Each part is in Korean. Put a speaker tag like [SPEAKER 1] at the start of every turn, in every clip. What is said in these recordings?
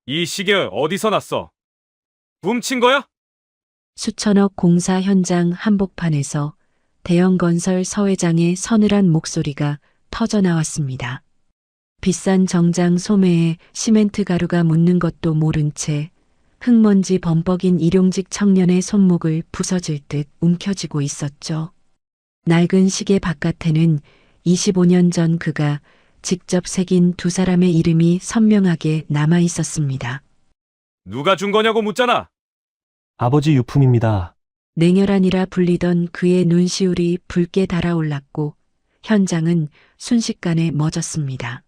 [SPEAKER 1] 이 시계 어디서 났어? 훔친 거야?
[SPEAKER 2] 수천억 공사 현장 한복판에서 대형 건설 서회장의 서늘한 목소리가 터져 나왔습니다. 비싼 정장 소매에 시멘트 가루가 묻는 것도 모른 채 흙먼지 범벅인 일용직 청년의 손목을 부서질 듯 움켜쥐고 있었죠. 낡은 시계 바깥에는 25년 전 그가 직접 새긴 두 사람의 이름이 선명하게 남아 있었습니다.
[SPEAKER 1] 누가 준 거냐고 묻잖아.
[SPEAKER 3] 아버지 유품입니다.
[SPEAKER 2] 냉혈한이라 불리던 그의 눈시울이 붉게 달아올랐고 현장은 순식간에 멎었습니다.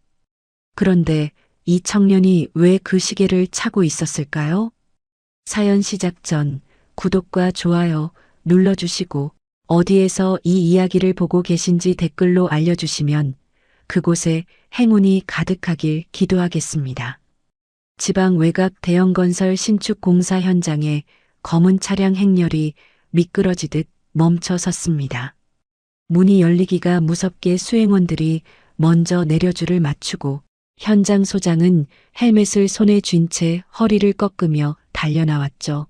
[SPEAKER 2] 그런데 이 청년이 왜 그 시계를 차고 있었을까요? 사연 시작 전 구독과 좋아요 눌러주시고 어디에서 이 이야기를 보고 계신지 댓글로 알려주시면 그곳에 행운이 가득하길 기도하겠습니다. 지방 외곽 대형 건설 신축 공사 현장에 검은 차량 행렬이 미끄러지듯 멈춰 섰습니다. 문이 열리기가 무섭게 수행원들이 먼저 내려줄을 맞추고 현장 소장은 헬멧을 손에 쥔 채 허리를 꺾으며 달려나왔죠.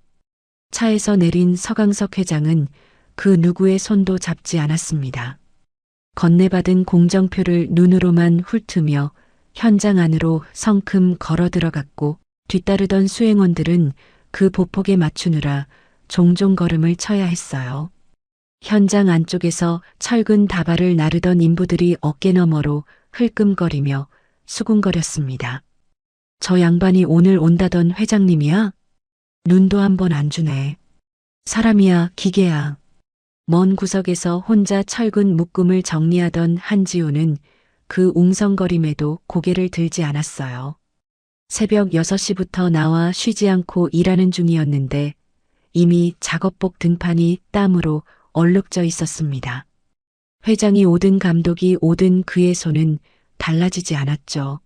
[SPEAKER 2] 차에서 내린 서강석 회장은 그 누구의 손도 잡지 않았습니다. 건네받은 공정표를 눈으로만 훑으며 현장 안으로 성큼 걸어 들어갔고 뒤따르던 수행원들은 그 보폭에 맞추느라 종종 걸음을 쳐야 했어요. 현장 안쪽에서 철근 다발을 나르던 인부들이 어깨너머로 흘끔거리며 수군거렸습니다. 저 양반이 오늘 온다던 회장님이야? 눈도 한 번 안 주네. 사람이야, 기계야. 먼 구석에서 혼자 철근 묶음을 정리하던 한지우는 그 웅성거림에도 고개를 들지 않았어요. 새벽 6시부터 나와 쉬지 않고 일하는 중이었는데 이미 작업복 등판이 땀으로 얼룩져 있었습니다. 회장이 오든 감독이 오든 그의 손은 달라지지 않았죠.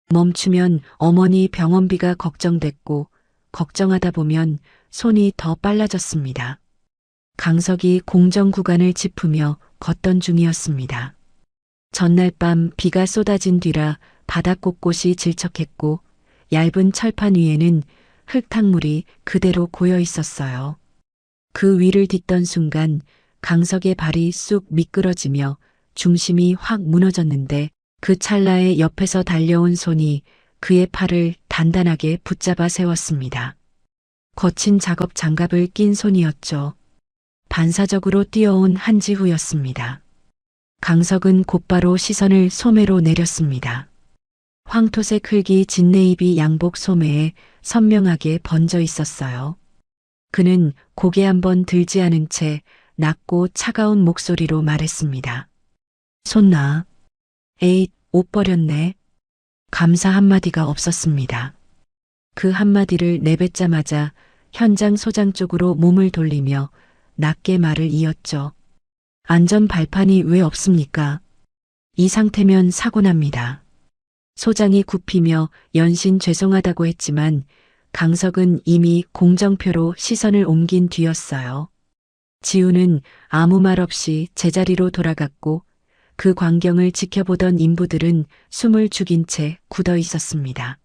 [SPEAKER 2] 멈추면 어머니 병원비가 걱정됐고 걱정하다 보면 손이 더 빨라졌습니다. 강석이 공정 구간을 짚으며 걷던 중이었습니다. 전날 밤 비가 쏟아진 뒤라 바닥 곳곳이 질척했고 얇은 철판 위에는 흙탕물이 그대로 고여 있었어요. 그 위를 딛던 순간 강석의 발이 쑥 미끄러지며 중심이 확 무너졌는데 그 찰나에 옆에서 달려온 손이 그의 팔을 단단하게 붙잡아 세웠습니다. 거친 작업 장갑을 낀 손이었죠. 반사적으로 뛰어온 한지후였습니다. 강석은 곧바로 시선을 소매로 내렸습니다. 황토색 흙이 진내입이 양복 소매에 선명하게 번져 있었어요. 그는 고개 한번 들지 않은 채 낮고 차가운 목소리로 말했습니다. 손 놔. 에잇, 옷 버렸네. 감사 한마디가 없었습니다. 그 한마디를 내뱉자마자 현장 소장 쪽으로 몸을 돌리며 낮게 말을 이었죠. 안전 발판이 왜 없습니까? 이 상태면 사고 납니다. 소장이 굽히며 연신 죄송하다고 했지만 강석은 이미 공정표로 시선을 옮긴 뒤였어요. 지우는 아무 말 없이 제자리로 돌아갔고 그 광경을 지켜보던 인부들은 숨을 죽인 채 굳어 있었습니다.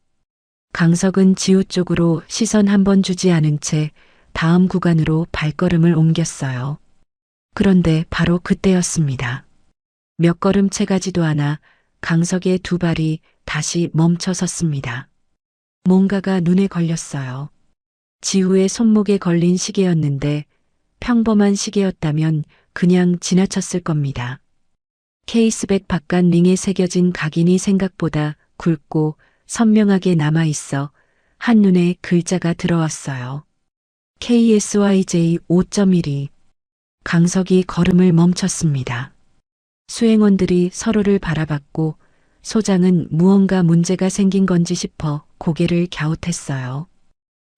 [SPEAKER 2] 강석은 지우 쪽으로 시선 한 번 주지 않은 채 다음 구간으로 발걸음을 옮겼어요. 그런데 바로 그때였습니다. 몇 걸음 채 가지도 않아 강석의 두 발이 다시 멈춰 섰습니다. 뭔가가 눈에 걸렸어요. 지우의 손목에 걸린 시계였는데 평범한 시계였다면 그냥 지나쳤을 겁니다. 케이스백 바깥 링에 새겨진 각인이 생각보다 굵고 선명하게 남아있어 한눈에 글자가 들어왔어요. KSYJ 5.12. 강석이 걸음을 멈췄습니다. 수행원들이 서로를 바라봤고 소장은 무언가 문제가 생긴 건지 싶어 고개를 갸웃했어요.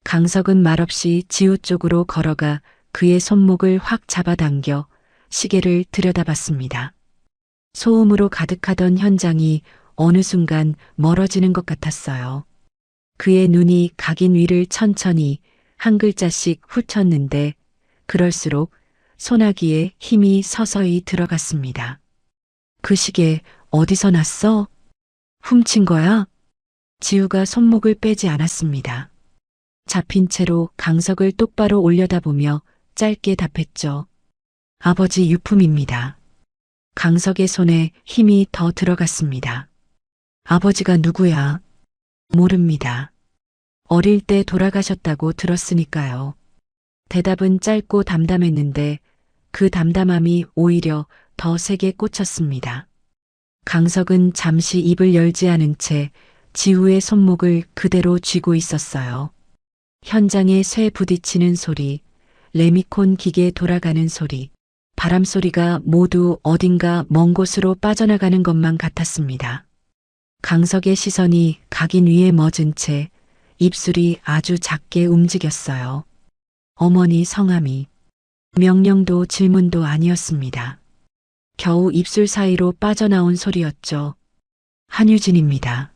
[SPEAKER 2] 강석은 말없이 지우 쪽으로 걸어가 그의 손목을 확 잡아당겨 시계를 들여다봤습니다. 소음으로 가득하던 현장이 어느 순간 멀어지는 것 같았어요. 그의 눈이 각인 위를 천천히 한 글자씩 훑었는데 그럴수록 소나기에 힘이 서서히 들어갔습니다. 그 시계 어디서 났어? 훔친 거야? 지우가 손목을 빼지 않았습니다. 잡힌 채로 강석을 똑바로 올려다보며 짧게 답했죠. 아버지 유품입니다. 강석의 손에 힘이 더 들어갔습니다. 아버지가 누구야? 모릅니다. 어릴 때 돌아가셨다고 들었으니까요. 대답은 짧고 담담했는데 그 담담함이 오히려 더 세게 꽂혔습니다. 강석은 잠시 입을 열지 않은 채 지우의 손목을 그대로 쥐고 있었어요. 현장에 쇠 부딪히는 소리, 레미콘 기계 돌아가는 소리, 바람 소리가 모두 어딘가 먼 곳으로 빠져나가는 것만 같았습니다. 강석의 시선이 각인 위에 멎은 채 입술이 아주 작게 움직였어요. 어머니 성함이. 명령도 질문도 아니었습니다. 겨우 입술 사이로 빠져나온 소리였죠. 한유진입니다.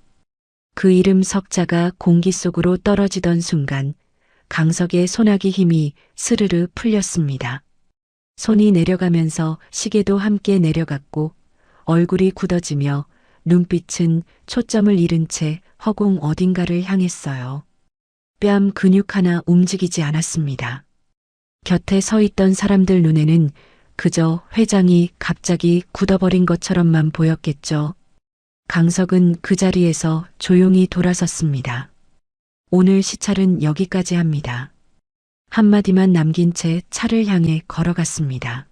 [SPEAKER 2] 그 이름 석자가 공기 속으로 떨어지던 순간 강석의 소나기 힘이 스르르 풀렸습니다. 손이 내려가면서 시계도 함께 내려갔고 얼굴이 굳어지며 눈빛은 초점을 잃은 채 허공 어딘가를 향했어요. 뺨 근육 하나 움직이지 않았습니다. 곁에 서 있던 사람들 눈에는 그저 회장이 갑자기 굳어버린 것처럼만 보였겠죠. 강석은 그 자리에서 조용히 돌아섰습니다. 오늘 시찰은 여기까지 합니다. 한마디만 남긴 채 차를 향해 걸어갔습니다.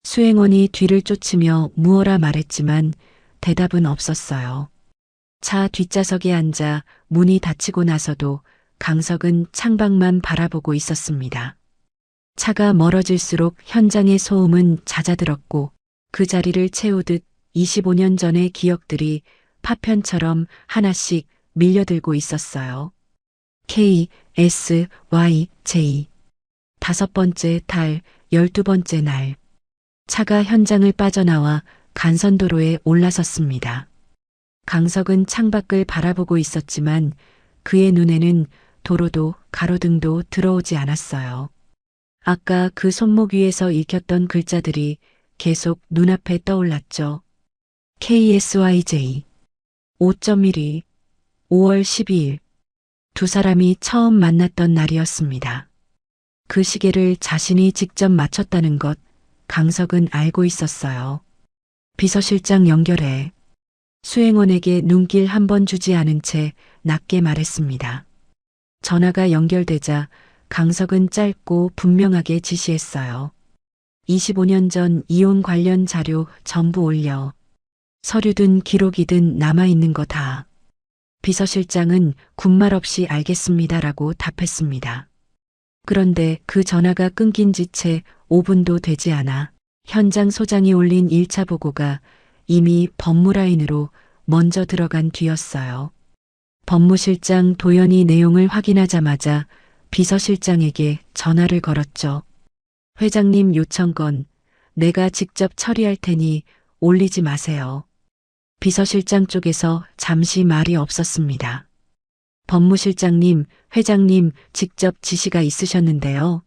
[SPEAKER 2] 수행원이 뒤를 쫓으며 무어라 말했지만 대답은 없었어요. 차 뒷좌석에 앉아 문이 닫히고 나서도 강석은 창밖만 바라보고 있었습니다. 차가 멀어질수록 현장의 소음은 잦아들었고 그 자리를 채우듯 25년 전의 기억들이 파편처럼 하나씩 밀려들고 있었어요. K, S, Y, J. 5번째 달, 12번째 날. 차가 현장을 빠져나와 간선도로에 올라섰습니다. 강석은 창밖을 바라보고 있었지만 그의 눈에는 도로도 가로등도 들어오지 않았어요. 아까 그 손목 위에서 읽혔던 글자들이 계속 눈앞에 떠올랐죠. KSYJ 5.12 5월 12일 두 사람이 처음 만났던 날이었습니다. 그 시계를 자신이 직접 맞췄다는 것 강석은 알고 있었어요. 비서실장 연결해. 수행원에게 눈길 한 번 주지 않은 채 낮게 말했습니다. 전화가 연결되자 강석은 짧고 분명하게 지시했어요. 25년 전 이혼 관련 자료 전부 올려. 서류든 기록이든 남아있는 거 다. 비서실장은 군말 없이 알겠습니다라고 답했습니다. 그런데 그 전화가 끊긴 지 채 5분도 되지 않아 현장 소장이 올린 1차 보고가 이미 법무라인으로 먼저 들어간 뒤였어요. 법무실장 도연이 내용을 확인하자마자 비서실장에게 전화를 걸었죠. 회장님 요청건 내가 직접 처리할 테니 올리지 마세요. 비서실장 쪽에서 잠시 말이 없었습니다. 법무실장님, 회장님 직접 지시가 있으셨는데요.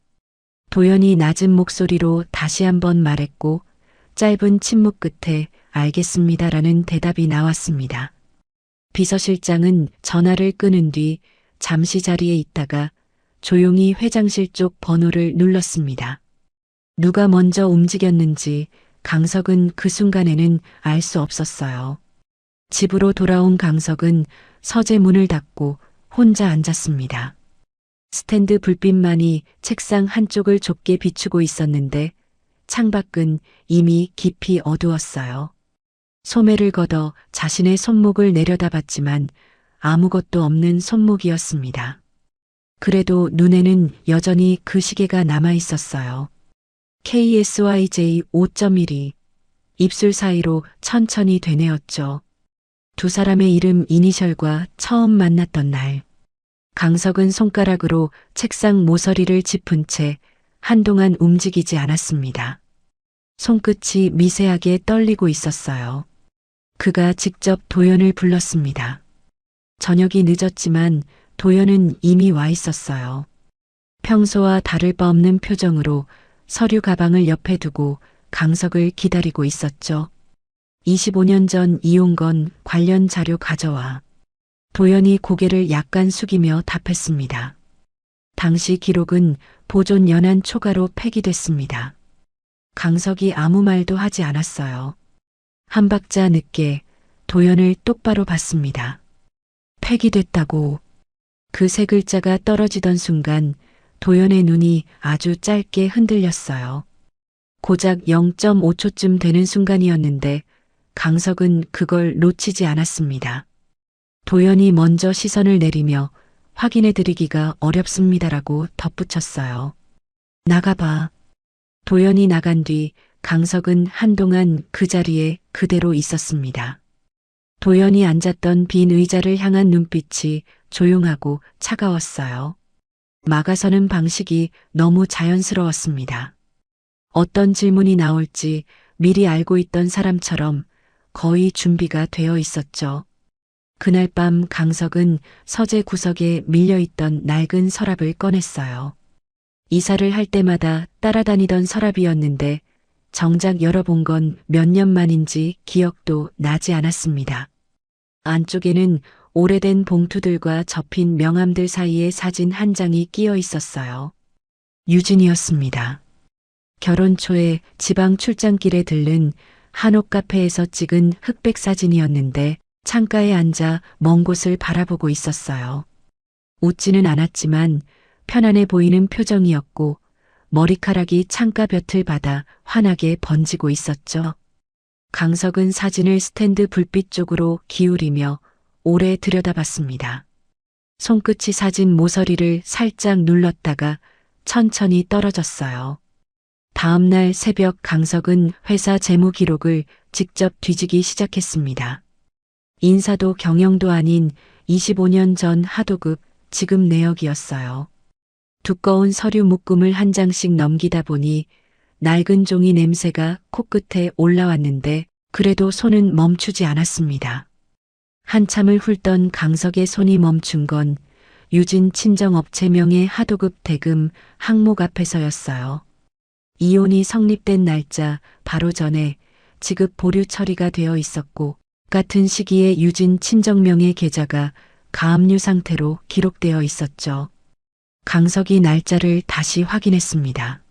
[SPEAKER 2] 도연이 낮은 목소리로 다시 한번 말했고 짧은 침묵 끝에 알겠습니다라는 대답이 나왔습니다. 비서실장은 전화를 끊은 뒤 잠시 자리에 있다가 조용히 회장실 쪽 번호를 눌렀습니다. 누가 먼저 움직였는지 강석은 그 순간에는 알 수 없었어요. 집으로 돌아온 강석은 서재 문을 닫고 혼자 앉았습니다. 스탠드 불빛만이 책상 한쪽을 좁게 비추고 있었는데 창밖은 이미 깊이 어두웠어요. 소매를 걷어 자신의 손목을 내려다봤지만 아무것도 없는 손목이었습니다. 그래도 눈에는 여전히 그 시계가 남아 있었어요. KSYJ 5.12 입술 사이로 천천히 되뇌었죠. 두 사람의 이름 이니셜과 처음 만났던 날. 강석은 손가락으로 책상 모서리를 짚은 채 한동안 움직이지 않았습니다. 손끝이 미세하게 떨리고 있었어요. 그가 직접 도연을 불렀습니다. 저녁이 늦었지만 도연은 이미 와 있었어요. 평소와 다를 바 없는 표정으로 서류 가방을 옆에 두고 강석을 기다리고 있었죠. 25년 전 이혼건 관련 자료 가져와. 도연이 고개를 약간 숙이며 답했습니다. 당시 기록은 보존 연한 초가로 폐기됐습니다. 강석이 아무 말도 하지 않았어요. 한 박자 늦게 도연을 똑바로 봤습니다. 폐기됐다고. 그 세 글자가 떨어지던 순간 도연의 눈이 아주 짧게 흔들렸어요. 고작 0.5초쯤 되는 순간이었는데 강석은 그걸 놓치지 않았습니다. 도연이 먼저 시선을 내리며 확인해 드리기가 어렵습니다라고 덧붙였어요. 나가봐. 도연이 나간 뒤 강석은 한동안 그 자리에 그대로 있었습니다. 도연이 앉았던 빈 의자를 향한 눈빛이 조용하고 차가웠어요. 막아서는 방식이 너무 자연스러웠습니다. 어떤 질문이 나올지 미리 알고 있던 사람처럼 거의 준비가 되어 있었죠. 그날 밤 강석은 서재 구석에 밀려있던 낡은 서랍을 꺼냈어요. 이사를 할 때마다 따라다니던 서랍이었는데 정작 열어본 건 몇 년 만인지 기억도 나지 않았습니다. 안쪽에는 오래된 봉투들과 접힌 명함들 사이에 사진 한 장이 끼어 있었어요. 유진이었습니다. 결혼 초에 지방 출장길에 들른 한옥 카페에서 찍은 흑백 사진이었는데 창가에 앉아 먼 곳을 바라보고 있었어요. 웃지는 않았지만 편안해 보이는 표정이었고 머리카락이 창가 볕을 받아 환하게 번지고 있었죠. 강석은 사진을 스탠드 불빛 쪽으로 기울이며 오래 들여다봤습니다. 손끝이 사진 모서리를 살짝 눌렀다가 천천히 떨어졌어요. 다음 날 새벽 강석은 회사 재무 기록을 직접 뒤지기 시작했습니다. 인사도 경영도 아닌 25년 전 하도급 지급 내역이었어요. 두꺼운 서류 묶음을 한 장씩 넘기다 보니 낡은 종이 냄새가 코끝에 올라왔는데 그래도 손은 멈추지 않았습니다. 한참을 훑던 강석의 손이 멈춘 건 유진 친정업체명의 하도급 대금 항목 앞에서였어요. 이혼이 성립된 날짜 바로 전에 지급 보류 처리가 되어 있었고 같은 시기에 유진 친정명의 계좌가 가압류 상태로 기록되어 있었죠. 강석이 날짜를 다시 확인했습니다.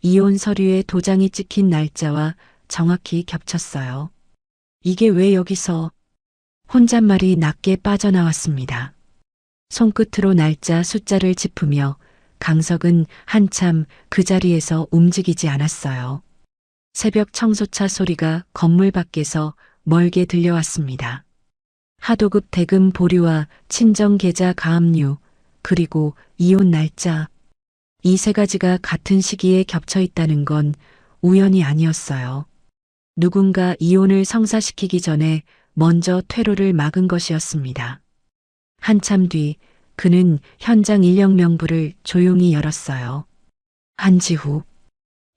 [SPEAKER 2] 이혼 서류에 도장이 찍힌 날짜와 정확히 겹쳤어요. 이게 왜 여기서? 혼잣말이 낮게 빠져나왔습니다. 손끝으로 날짜 숫자를 짚으며 강석은 한참 그 자리에서 움직이지 않았어요. 새벽 청소차 소리가 건물 밖에서 멀게 들려왔습니다. 하도급 대금 보류와 친정 계좌 가압류, 그리고 이혼 날짜. 이 세 가지가 같은 시기에 겹쳐 있다는 건 우연이 아니었어요. 누군가 이혼을 성사시키기 전에 먼저 퇴로를 막은 것이었습니다. 한참 뒤 그는 현장 인력 명부를 조용히 열었어요. 한지후.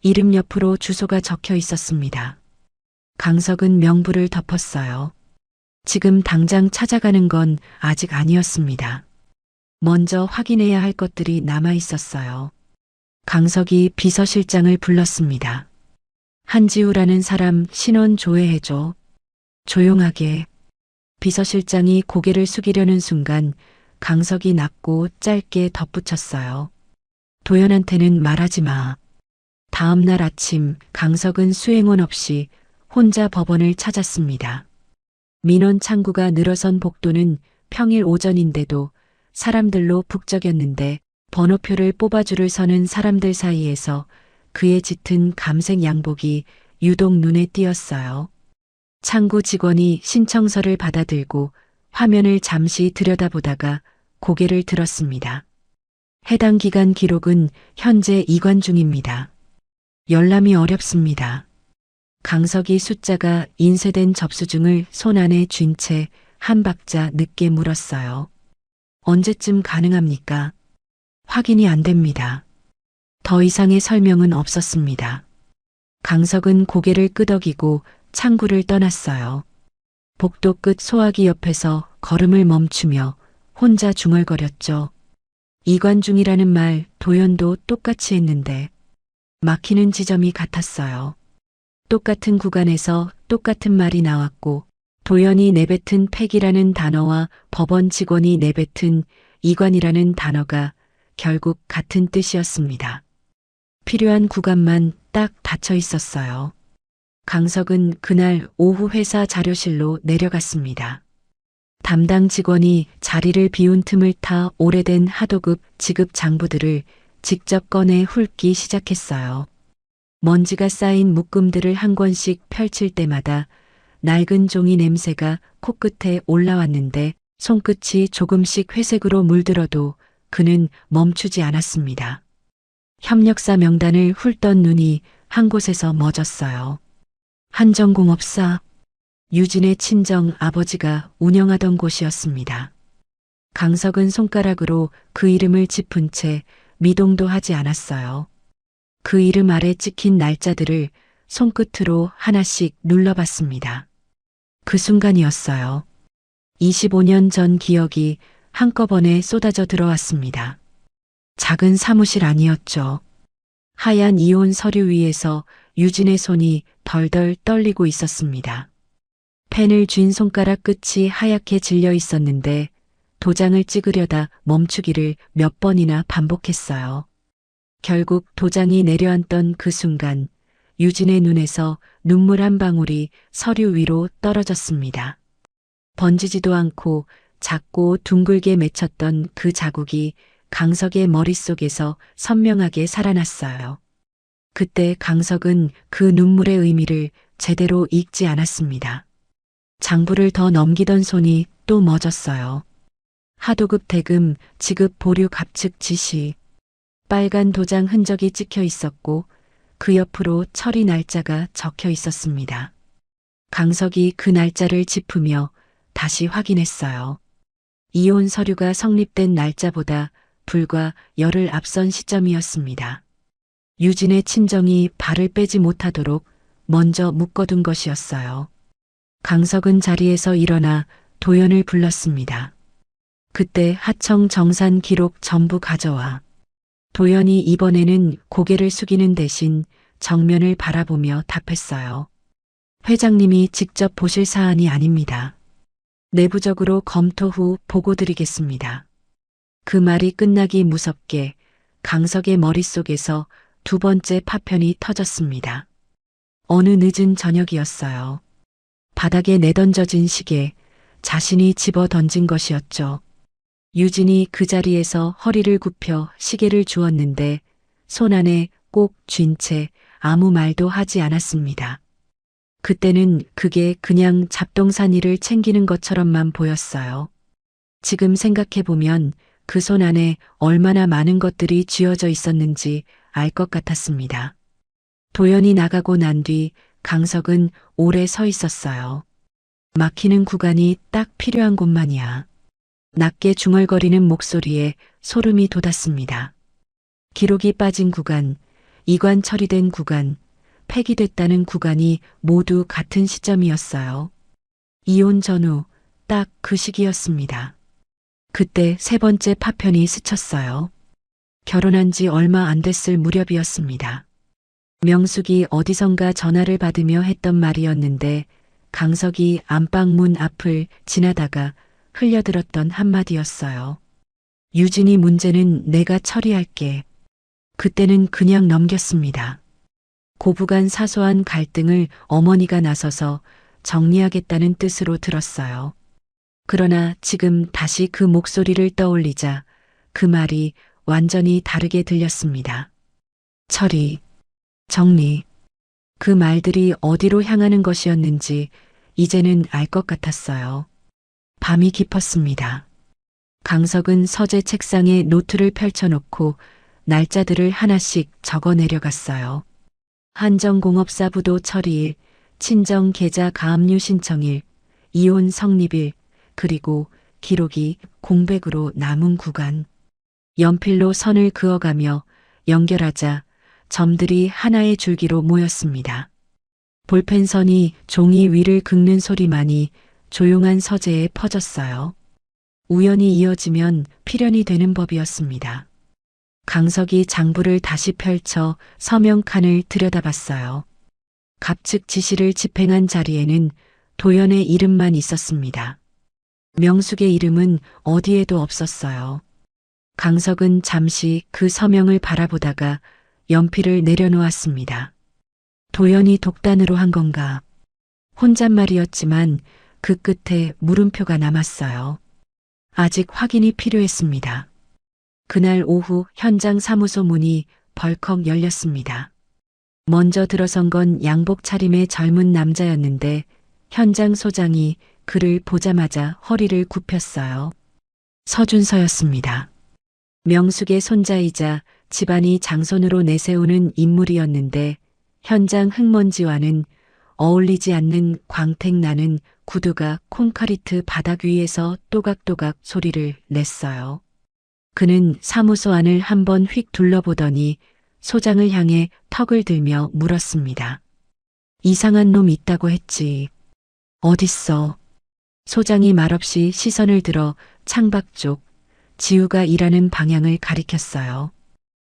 [SPEAKER 2] 이름 옆으로 주소가 적혀 있었습니다. 강석은 명부를 덮었어요. 지금 당장 찾아가는 건 아직 아니었습니다. 먼저 확인해야 할 것들이 남아 있었어요. 강석이 비서실장을 불렀습니다. 한지우라는 사람 신원 조회해줘. 조용하게. 비서실장이 고개를 숙이려는 순간 강석이 낮고 짧게 덧붙였어요. 도연한테는 말하지 마. 다음 날 아침 강석은 수행원 없이 혼자 법원을 찾았습니다. 민원 창구가 늘어선 복도는 평일 오전인데도 사람들로 북적였는데 번호표를 뽑아줄을 서는 사람들 사이에서 그의 짙은 감색 양복이 유독 눈에 띄었어요. 창구 직원이 신청서를 받아들고 화면을 잠시 들여다보다가 고개를 들었습니다. 해당 기간 기록은 현재 이관 중입니다. 열람이 어렵습니다. 강석이 숫자가 인쇄된 접수증을 손 안에 쥔 채 한 박자 늦게 물었어요. 언제쯤 가능합니까? 확인이 안 됩니다. 더 이상의 설명은 없었습니다. 강석은 고개를 끄덕이고 창구를 떠났어요. 복도 끝 소화기 옆에서 걸음을 멈추며 혼자 중얼거렸죠. 이관 중이라는 말 도연도 똑같이 했는데 막히는 지점이 같았어요. 똑같은 구간에서 똑같은 말이 나왔고 도연이 내뱉은 팩이라는 단어와 법원 직원이 내뱉은 이관이라는 단어가 결국 같은 뜻이었습니다. 필요한 구간만 딱 닫혀 있었어요. 강석은 그날 오후 회사 자료실로 내려갔습니다. 담당 직원이 자리를 비운 틈을 타 오래된 하도급 지급 장부들을 직접 꺼내 훑기 시작했어요. 먼지가 쌓인 묶음들을 한 권씩 펼칠 때마다 낡은 종이 냄새가 코끝에 올라왔는데 손끝이 조금씩 회색으로 물들어도 그는 멈추지 않았습니다. 협력사 명단을 훑던 눈이 한 곳에서 멎었어요. 한정공업사, 유진의 친정 아버지가 운영하던 곳이었습니다. 강석은 손가락으로 그 이름을 짚은 채 미동도 하지 않았어요. 그 이름 아래 찍힌 날짜들을 손끝으로 하나씩 눌러봤습니다. 그 순간이었어요. 25년 전 기억이 한꺼번에 쏟아져 들어왔습니다. 작은 사무실 아니었죠. 하얀 이혼 서류 위에서 유진의 손이 덜덜 떨리고 있었습니다. 펜을 쥔 손가락 끝이 하얗게 질려 있었는데 도장을 찍으려다 멈추기를 몇 번이나 반복했어요. 결국 도장이 내려앉던 그 순간 유진의 눈에서 눈물 한 방울이 서류 위로 떨어졌습니다. 번지지도 않고 작고 둥글게 맺혔던 그 자국이 강석의 머릿속에서 선명하게 살아났어요. 그때 강석은 그 눈물의 의미를 제대로 읽지 않았습니다. 장부를 더 넘기던 손이 또 멎었어요. 하도급 대금 지급 보류 갑측 지시. 빨간 도장 흔적이 찍혀 있었고 그 옆으로 처리 날짜가 적혀 있었습니다. 강석이 그 날짜를 짚으며 다시 확인했어요. 이혼 서류가 성립된 날짜보다 불과 열흘 앞선 시점이었습니다. 유진의 친정이 발을 빼지 못하도록 먼저 묶어둔 것이었어요. 강석은 자리에서 일어나 도연을 불렀습니다. 그때 하청 정산 기록 전부 가져와. 도연이 이번에는 고개를 숙이는 대신 정면을 바라보며 답했어요. 회장님이 직접 보실 사안이 아닙니다. 내부적으로 검토 후 보고 드리겠습니다. 그 말이 끝나기 무섭게 강석의 머릿속에서 두 번째 파편이 터졌습니다. 어느 늦은 저녁이었어요. 바닥에 내던져진 시계, 자신이 집어 던진 것이었죠. 유진이 그 자리에서 허리를 굽혀 시계를 주었는데 손 안에 꼭 쥔 채 아무 말도 하지 않았습니다. 그때는 그게 그냥 잡동사니를 챙기는 것처럼만 보였어요. 지금 생각해보면 그 손 안에 얼마나 많은 것들이 쥐어져 있었는지 알 것 같았습니다. 도연이 나가고 난 뒤 강석은 오래 서 있었어요. 막히는 구간이 딱 필요한 곳만이야. 낮게 중얼거리는 목소리에 소름이 돋았습니다. 기록이 빠진 구간, 이관 처리된 구간, 폐기됐다는 구간이 모두 같은 시점이었어요. 이혼 전후 딱 그 시기였습니다. 그때 세 번째 파편이 스쳤어요. 결혼한 지 얼마 안 됐을 무렵이었습니다. 명숙이 어디선가 전화를 받으며 했던 말이었는데 강석이 안방 문 앞을 지나다가 흘려들었던 한마디였어요. 유진이 문제는 내가 처리할게. 그때는 그냥 넘겼습니다. 고부간 사소한 갈등을 어머니가 나서서 정리하겠다는 뜻으로 들었어요. 그러나 지금 다시 그 목소리를 떠올리자 그 말이 완전히 다르게 들렸습니다. 처리, 정리. 그 말들이 어디로 향하는 것이었는지 이제는 알 것 같았어요. 밤이 깊었습니다. 강석은 서재 책상에 노트를 펼쳐놓고 날짜들을 하나씩 적어 내려갔어요. 한정공업사 부도 처리일, 친정 계좌 가압류 신청일, 이혼 성립일, 그리고 기록이 공백으로 남은 구간. 연필로 선을 그어가며 연결하자 점들이 하나의 줄기로 모였습니다. 볼펜선이 종이 위를 긁는 소리만이 조용한 서재에 퍼졌어요. 우연히 이어지면 필연이 되는 법이었습니다. 강석이 장부를 다시 펼쳐 서명칸을 들여다봤어요. 갑측 지시를 집행한 자리에는 도연의 이름만 있었습니다. 명숙의 이름은 어디에도 없었어요. 강석은 잠시 그 서명을 바라보다가 연필을 내려놓았습니다. 도연이 독단으로 한 건가? 혼잣말이었지만 그 끝에 물음표가 남았어요. 아직 확인이 필요했습니다. 그날 오후 현장 사무소 문이 벌컥 열렸습니다. 먼저 들어선 건 양복 차림의 젊은 남자였는데 현장 소장이 그를 보자마자 허리를 굽혔어요. 서준서였습니다. 명숙의 손자이자 집안이 장손으로 내세우는 인물이었는데 현장 흙먼지와는 어울리지 않는 광택 나는 구두가 콘크리트 바닥 위에서 또각또각 소리를 냈어요. 그는 사무소 안을 한번 휙 둘러보더니 소장을 향해 턱을 들며 물었습니다. 이상한 놈 있다고 했지. 어딨어? 소장이 말없이 시선을 들어 창밖 쪽 지우가 일하는 방향을 가리켰어요.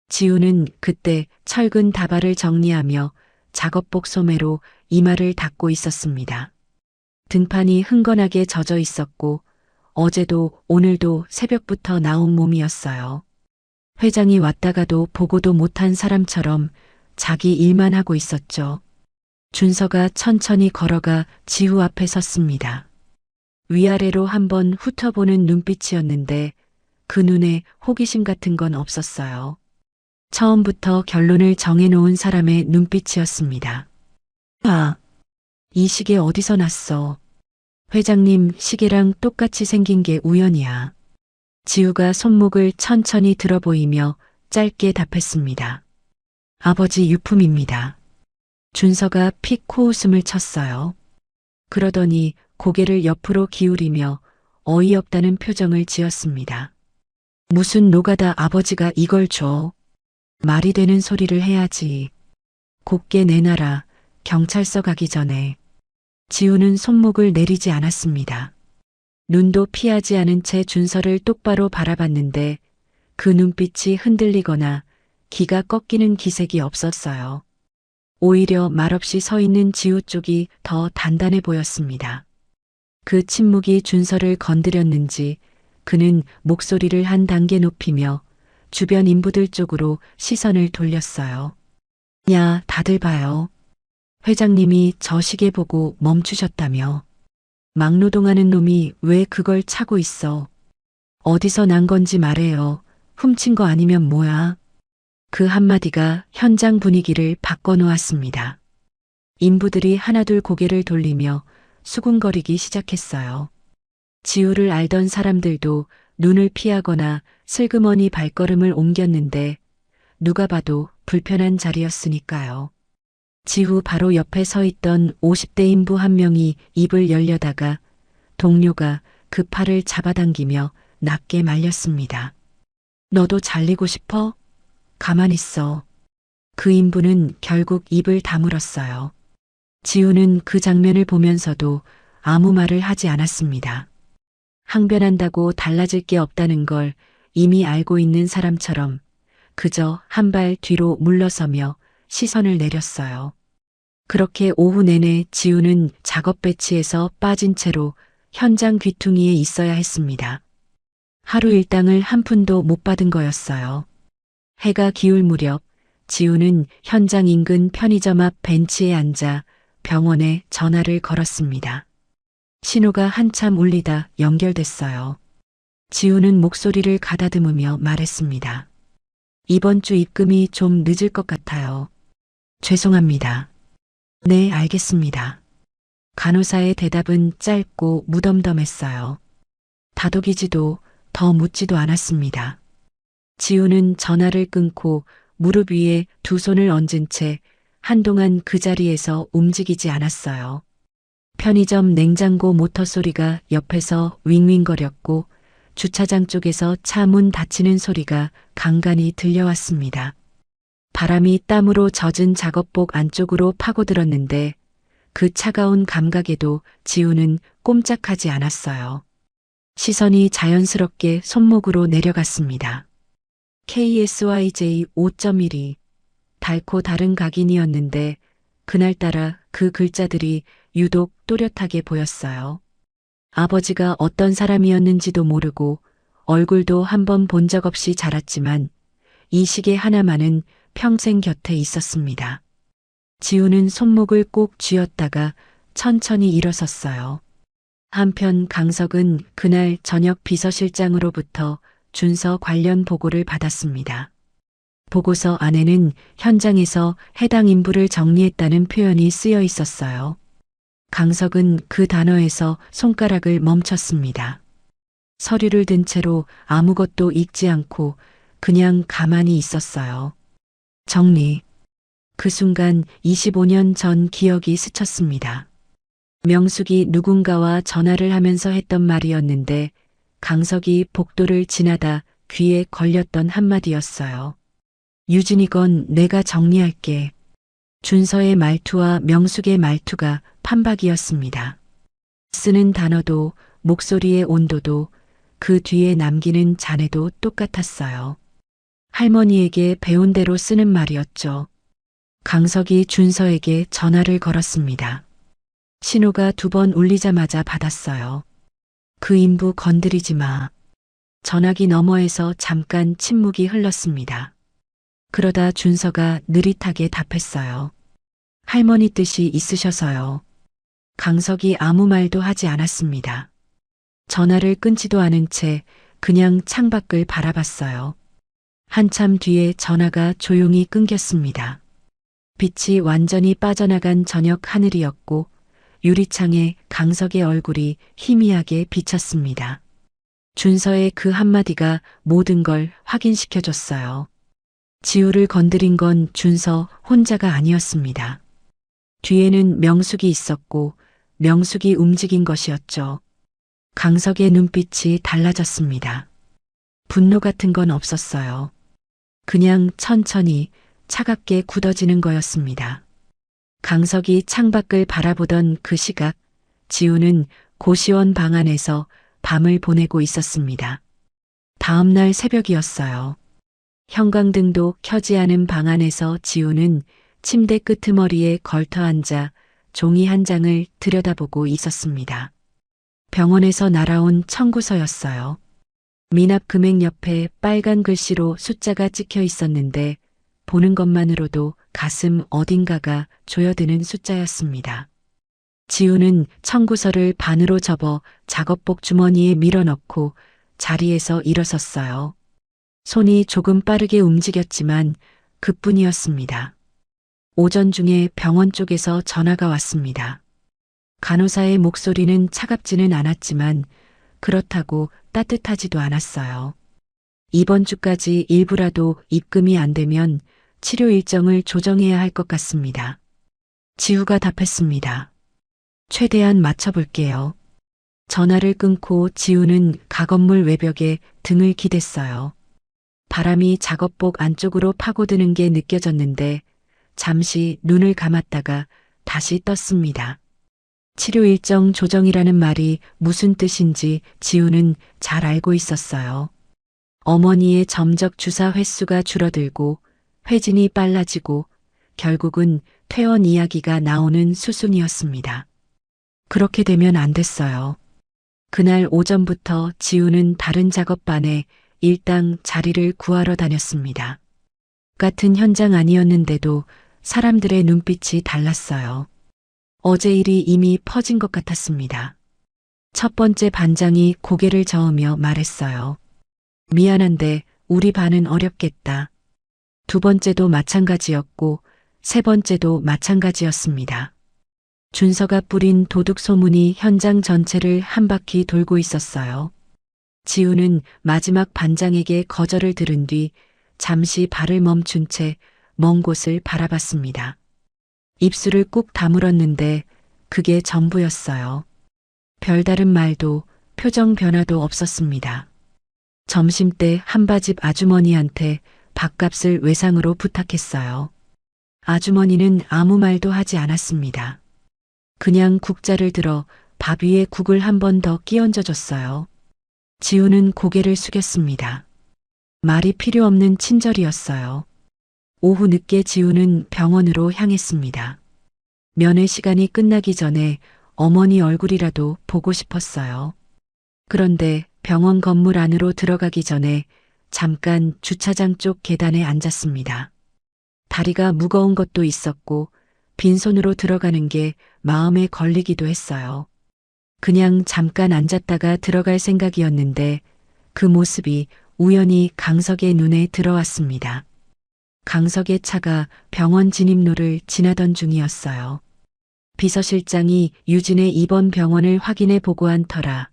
[SPEAKER 2] 지우는 그때 철근 다발을 정리하며 작업복 소매로 이마를 닦고 있었습니다. 등판이 흥건하게 젖어 있었고 어제도 오늘도 새벽부터 나온 몸이었어요. 회장이 왔다가도 보고도 못한 사람처럼 자기 일만 하고 있었죠. 준서가 천천히 걸어가 지우 앞에 섰습니다. 위아래로 한번 훑어보는 눈빛이었는데 그 눈에 호기심 같은 건 없었어요. 처음부터 결론을 정해놓은 사람의 눈빛이었습니다. 아, 이 시계 어디서 났어? 회장님 시계랑 똑같이 생긴 게 우연이야. 지우가 손목을 천천히 들어 보이며 짧게 답했습니다. 아버지 유품입니다. 준서가 픽 코웃음을 쳤어요. 그러더니 고개를 옆으로 기울이며 어이없다는 표정을 지었습니다. 무슨 노가다 아버지가 이걸 줘? 말이 되는 소리를 해야지. 곱게 내놔라. 경찰서 가기 전에. 지우는 손목을 내리지 않았습니다. 눈도 피하지 않은 채 준서를 똑바로 바라봤는데 그 눈빛이 흔들리거나 기가 꺾이는 기색이 없었어요. 오히려 말없이 서 있는 지우 쪽이 더 단단해 보였습니다. 그 침묵이 준서를 건드렸는지 그는 목소리를 한 단계 높이며 주변 인부들 쪽으로 시선을 돌렸어요. 야, 다들 봐요. 회장님이 저 시계 보고 멈추셨다며. 막노동하는 놈이 왜 그걸 차고 있어? 어디서 난 건지 말해요. 훔친 거 아니면 뭐야? 그 한마디가 현장 분위기를 바꿔놓았습니다. 인부들이 하나둘 고개를 돌리며 수군거리기 시작했어요. 지우를 알던 사람들도 눈을 피하거나 슬그머니 발걸음을 옮겼는데 누가 봐도 불편한 자리였으니까요. 지후 바로 옆에 서 있던 50대 인부 한 명이 입을 열려다가 동료가 그 팔을 잡아당기며 낮게 말렸습니다. 너도 잘리고 싶어? 가만 있어. 그 인부는 결국 입을 다물었어요. 지우는 그 장면을 보면서도 아무 말을 하지 않았습니다. 항변한다고 달라질 게 없다는 걸 이미 알고 있는 사람처럼 그저 한 발 뒤로 물러서며 시선을 내렸어요. 그렇게 오후 내내 지우는 작업 배치에서 빠진 채로 현장 귀퉁이에 있어야 했습니다. 하루 일당을 한 푼도 못 받은 거였어요. 해가 기울 무렵 지우는 현장 인근 편의점 앞 벤치에 앉아 병원에 전화를 걸었습니다. 신호가 한참 울리다 연결됐어요. 지우는 목소리를 가다듬으며 말했습니다. 이번 주 입금이 좀 늦을 것 같아요. 죄송합니다. 네, 알겠습니다. 간호사의 대답은 짧고 무덤덤했어요. 다독이지도 더 묻지도 않았습니다. 지우는 전화를 끊고 무릎 위에 두 손을 얹은 채 한동안 그 자리에서 움직이지 않았어요. 편의점 냉장고 모터 소리가 옆에서 윙윙거렸고 주차장 쪽에서 차 문 닫히는 소리가 간간히 들려왔습니다. 바람이 땀으로 젖은 작업복 안쪽으로 파고들었는데 그 차가운 감각에도 지우는 꼼짝하지 않았어요. 시선이 자연스럽게 손목으로 내려갔습니다. KSYJ 5.12 달고 다른 각인이었는데 그날따라 그 글자들이 유독 또렷하게 보였어요. 아버지가 어떤 사람이었는지도 모르고 얼굴도 한 번 본 적 없이 자랐지만 이 시계 하나만은 평생 곁에 있었습니다. 지우는 손목을 꼭 쥐었다가 천천히 일어섰어요. 한편 강석은 그날 저녁 비서실장으로부터 준서 관련 보고를 받았습니다. 보고서 안에는 현장에서 해당 인부를 정리했다는 표현이 쓰여 있었어요. 강석은 그 단어에서 손가락을 멈췄습니다. 서류를 든 채로 아무것도 읽지 않고 그냥 가만히 있었어요. 정리. 그 순간 25년 전 기억이 스쳤습니다. 명숙이 누군가와 전화를 하면서 했던 말이었는데 강석이 복도를 지나다 귀에 걸렸던 한마디였어요. 유진이건 내가 정리할게. 준서의 말투와 명숙의 말투가 판박이었습니다. 쓰는 단어도 목소리의 온도도 그 뒤에 남기는 잔해도 똑같았어요. 할머니에게 배운 대로 쓰는 말이었죠. 강석이 준서에게 전화를 걸었습니다. 신호가 2번 울리자마자 받았어요. 그 인부 건드리지 마. 전화기 너머에서 잠깐 침묵이 흘렀습니다. 그러다 준서가 느릿하게 답했어요. 할머니 뜻이 있으셔서요. 강석이 아무 말도 하지 않았습니다. 전화를 끊지도 않은 채 그냥 창밖을 바라봤어요. 한참 뒤에 전화가 조용히 끊겼습니다. 빛이 완전히 빠져나간 저녁 하늘이었고 유리창에 강석의 얼굴이 희미하게 비쳤습니다. 준서의 그 한마디가 모든 걸 확인시켜줬어요. 지우를 건드린 건 준서 혼자가 아니었습니다. 뒤에는 명숙이 있었고 명숙이 움직인 것이었죠. 강석의 눈빛이 달라졌습니다. 분노 같은 건 없었어요. 그냥 천천히 차갑게 굳어지는 거였습니다. 강석이 창밖을 바라보던 그 시각, 지우는 고시원 방 안에서 밤을 보내고 있었습니다. 다음 날 새벽이었어요. 형광등도 켜지 않은 방 안에서 지우는 침대 끄트머리에 걸터 앉아 종이 한 장을 들여다보고 있었습니다. 병원에서 날아온 청구서였어요. 미납 금액 옆에 빨간 글씨로 숫자가 찍혀 있었는데 보는 것만으로도 가슴 어딘가가 조여드는 숫자였습니다. 지우는 청구서를 반으로 접어 작업복 주머니에 밀어넣고 자리에서 일어섰어요. 손이 조금 빠르게 움직였지만 그뿐이었습니다. 오전 중에 병원 쪽에서 전화가 왔습니다. 간호사의 목소리는 차갑지는 않았지만 그렇다고 따뜻하지도 않았어요. 이번 주까지 일부라도 입금이 안 되면 치료 일정을 조정해야 할 것 같습니다. 지우가 답했습니다. 최대한 맞춰볼게요. 전화를 끊고 지우는 가건물 외벽에 등을 기댔어요. 바람이 작업복 안쪽으로 파고드는 게 느껴졌는데 잠시 눈을 감았다가 다시 떴습니다. 치료 일정 조정이라는 말이 무슨 뜻인지 지우는 잘 알고 있었어요. 어머니의 점적 주사 횟수가 줄어들고 회진이 빨라지고 결국은 퇴원 이야기가 나오는 수순이었습니다. 그렇게 되면 안 됐어요. 그날 오전부터 지우는 다른 작업반에 일당 자리를 구하러 다녔습니다. 같은 현장 아니었는데도 사람들의 눈빛이 달랐어요. 어제 일이 이미 퍼진 것 같았습니다. 첫 번째 반장이 고개를 저으며 말했어요. 미안한데 우리 반은 어렵겠다. 두 번째도 마찬가지였고 세 번째도 마찬가지였습니다. 준서가 뿌린 도둑 소문이 현장 전체를 한 바퀴 돌고 있었어요. 지우는 마지막 반장에게 거절을 들은 뒤 잠시 발을 멈춘 채 먼 곳을 바라봤습니다. 입술을 꾹 다물었는데 그게 전부였어요. 별다른 말도 표정 변화도 없었습니다. 점심때 한바집 아주머니한테 밥값을 외상으로 부탁했어요. 아주머니는 아무 말도 하지 않았습니다. 그냥 국자를 들어 밥 위에 국을 한 번 더 끼얹어 줬어요. 지우는 고개를 숙였습니다. 말이 필요 없는 친절이었어요. 오후 늦게 지우는 병원으로 향했습니다. 면회 시간이 끝나기 전에 어머니 얼굴이라도 보고 싶었어요. 그런데 병원 건물 안으로 들어가기 전에 잠깐 주차장 쪽 계단에 앉았습니다. 다리가 무거운 것도 있었고 빈손으로 들어가는 게 마음에 걸리기도 했어요. 그냥 잠깐 앉았다가 들어갈 생각이었는데 그 모습이 우연히 강석의 눈에 들어왔습니다. 강석의 차가 병원 진입로를 지나던 중이었어요. 비서실장이 유진의 입원 병원을 확인해 보고한 터라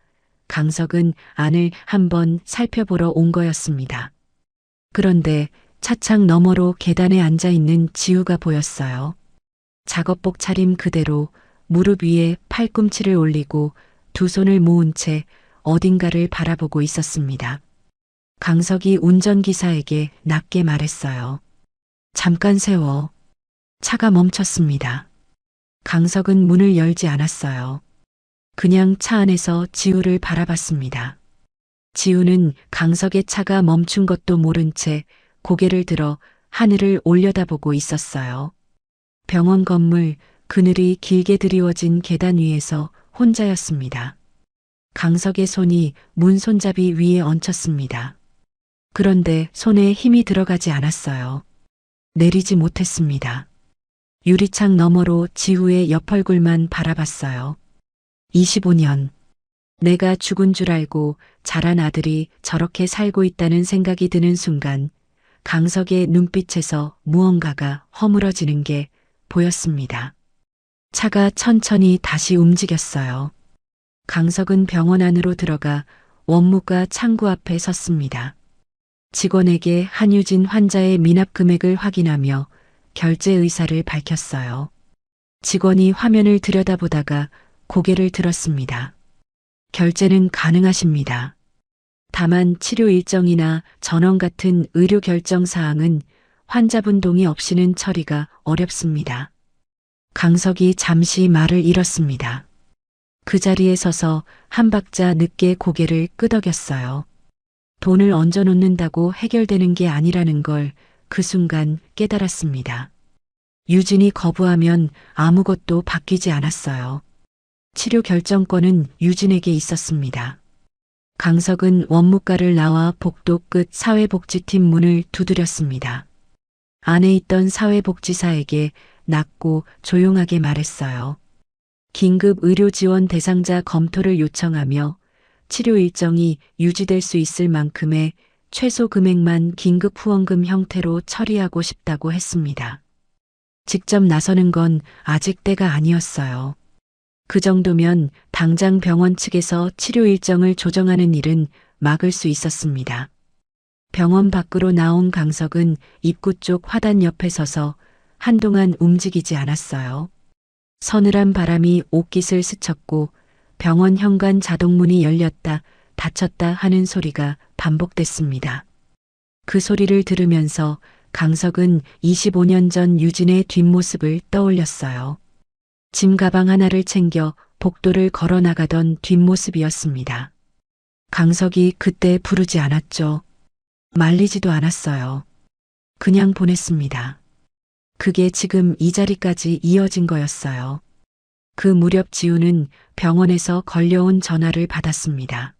[SPEAKER 2] 강석은 안을 한번 살펴보러 온 거였습니다. 그런데 차창 너머로 계단에 앉아 있는 지우가 보였어요. 작업복 차림 그대로 무릎 위에 팔꿈치를 올리고 두 손을 모은 채 어딘가를 바라보고 있었습니다. 강석이 운전기사에게 낮게 말했어요. 잠깐 세워. 차가 멈췄습니다. 강석은 문을 열지 않았어요. 그냥 차 안에서 지우를 바라봤습니다. 지우는 강석의 차가 멈춘 것도 모른 채 고개를 들어 하늘을 올려다보고 있었어요. 병원 건물 그늘이 길게 드리워진 계단 위에서 혼자였습니다. 강석의 손이 문 손잡이 위에 얹혔습니다. 그런데 손에 힘이 들어가지 않았어요. 내리지 못했습니다. 유리창 너머로 지우의 옆얼굴만 바라봤어요. 25년. 내가 죽은 줄 알고 자란 아들이 저렇게 살고 있다는 생각이 드는 순간 강석의 눈빛에서 무언가가 허물어지는 게 보였습니다. 차가 천천히 다시 움직였어요. 강석은 병원 안으로 들어가 원무과 창구 앞에 섰습니다. 직원에게 한유진 환자의 미납 금액을 확인하며 결제 의사를 밝혔어요. 직원이 화면을 들여다보다가 고개를 들었습니다. 결제는 가능하십니다. 다만 치료 일정이나 전원 같은 의료 결정 사항은 환자분 동의 없이는 처리가 어렵습니다. 강석이 잠시 말을 잃었습니다. 그 자리에 서서 한 박자 늦게 고개를 끄덕였어요. 돈을 얹어 놓는다고 해결되는 게 아니라는 걸 그 순간 깨달았습니다. 유진이 거부하면 아무것도 바뀌지 않았어요. 치료 결정권은 유진에게 있었습니다. 강석은 원무과를 나와 복도 끝 사회복지팀 문을 두드렸습니다. 안에 있던 사회복지사에게 낮고 조용하게 말했어요. 긴급 의료 지원 대상자 검토를 요청하며 치료 일정이 유지될 수 있을 만큼의 최소 금액만 긴급 후원금 형태로 처리하고 싶다고 했습니다. 직접 나서는 건 아직 때가 아니었어요. 그 정도면 당장 병원 측에서 치료 일정을 조정하는 일은 막을 수 있었습니다. 병원 밖으로 나온 강석은 입구 쪽 화단 옆에 서서 한동안 움직이지 않았어요. 서늘한 바람이 옷깃을 스쳤고 병원 현관 자동문이 열렸다 닫혔다 하는 소리가 반복됐습니다. 그 소리를 들으면서 강석은 25년 전 유진의 뒷모습을 떠올렸어요. 짐 가방 하나를 챙겨 복도를 걸어 나가던 뒷모습이었습니다. 강석이 그때 부르지 않았죠. 말리지도 않았어요. 그냥 보냈습니다. 그게 지금 이 자리까지 이어진 거였어요. 그 무렵 지우는 병원에서 걸려온 전화를 받았습니다.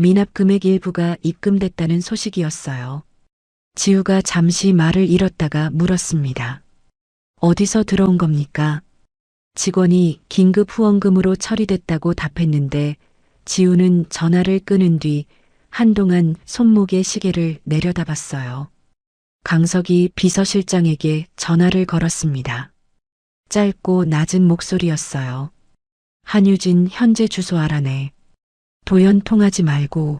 [SPEAKER 2] 미납 금액 일부가 입금됐다는 소식이었어요. 지우가 잠시 말을 잃었다가 물었습니다. 어디서 들어온 겁니까? 직원이 긴급 후원금으로 처리됐다고 답했는데 지우는 전화를 끊은 뒤 한동안 손목의 시계를 내려다봤어요. 강석이 비서실장에게 전화를 걸었습니다. 짧고 낮은 목소리였어요. 한유진 현재 주소 알아내. 도연 통하지 말고.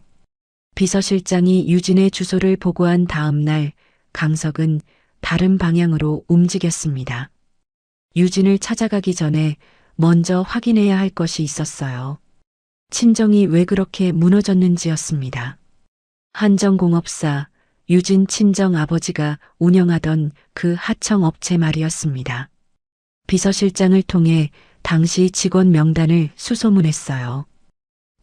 [SPEAKER 2] 비서실장이 유진의 주소를 보고한 다음 날 강석은 다른 방향으로 움직였습니다. 유진을 찾아가기 전에 먼저 확인해야 할 것이 있었어요. 친정이 왜 그렇게 무너졌는지였습니다. 한정공업사 유진 친정 아버지가 운영하던 그 하청업체 말이었습니다. 비서실장을 통해 당시 직원 명단을 수소문했어요.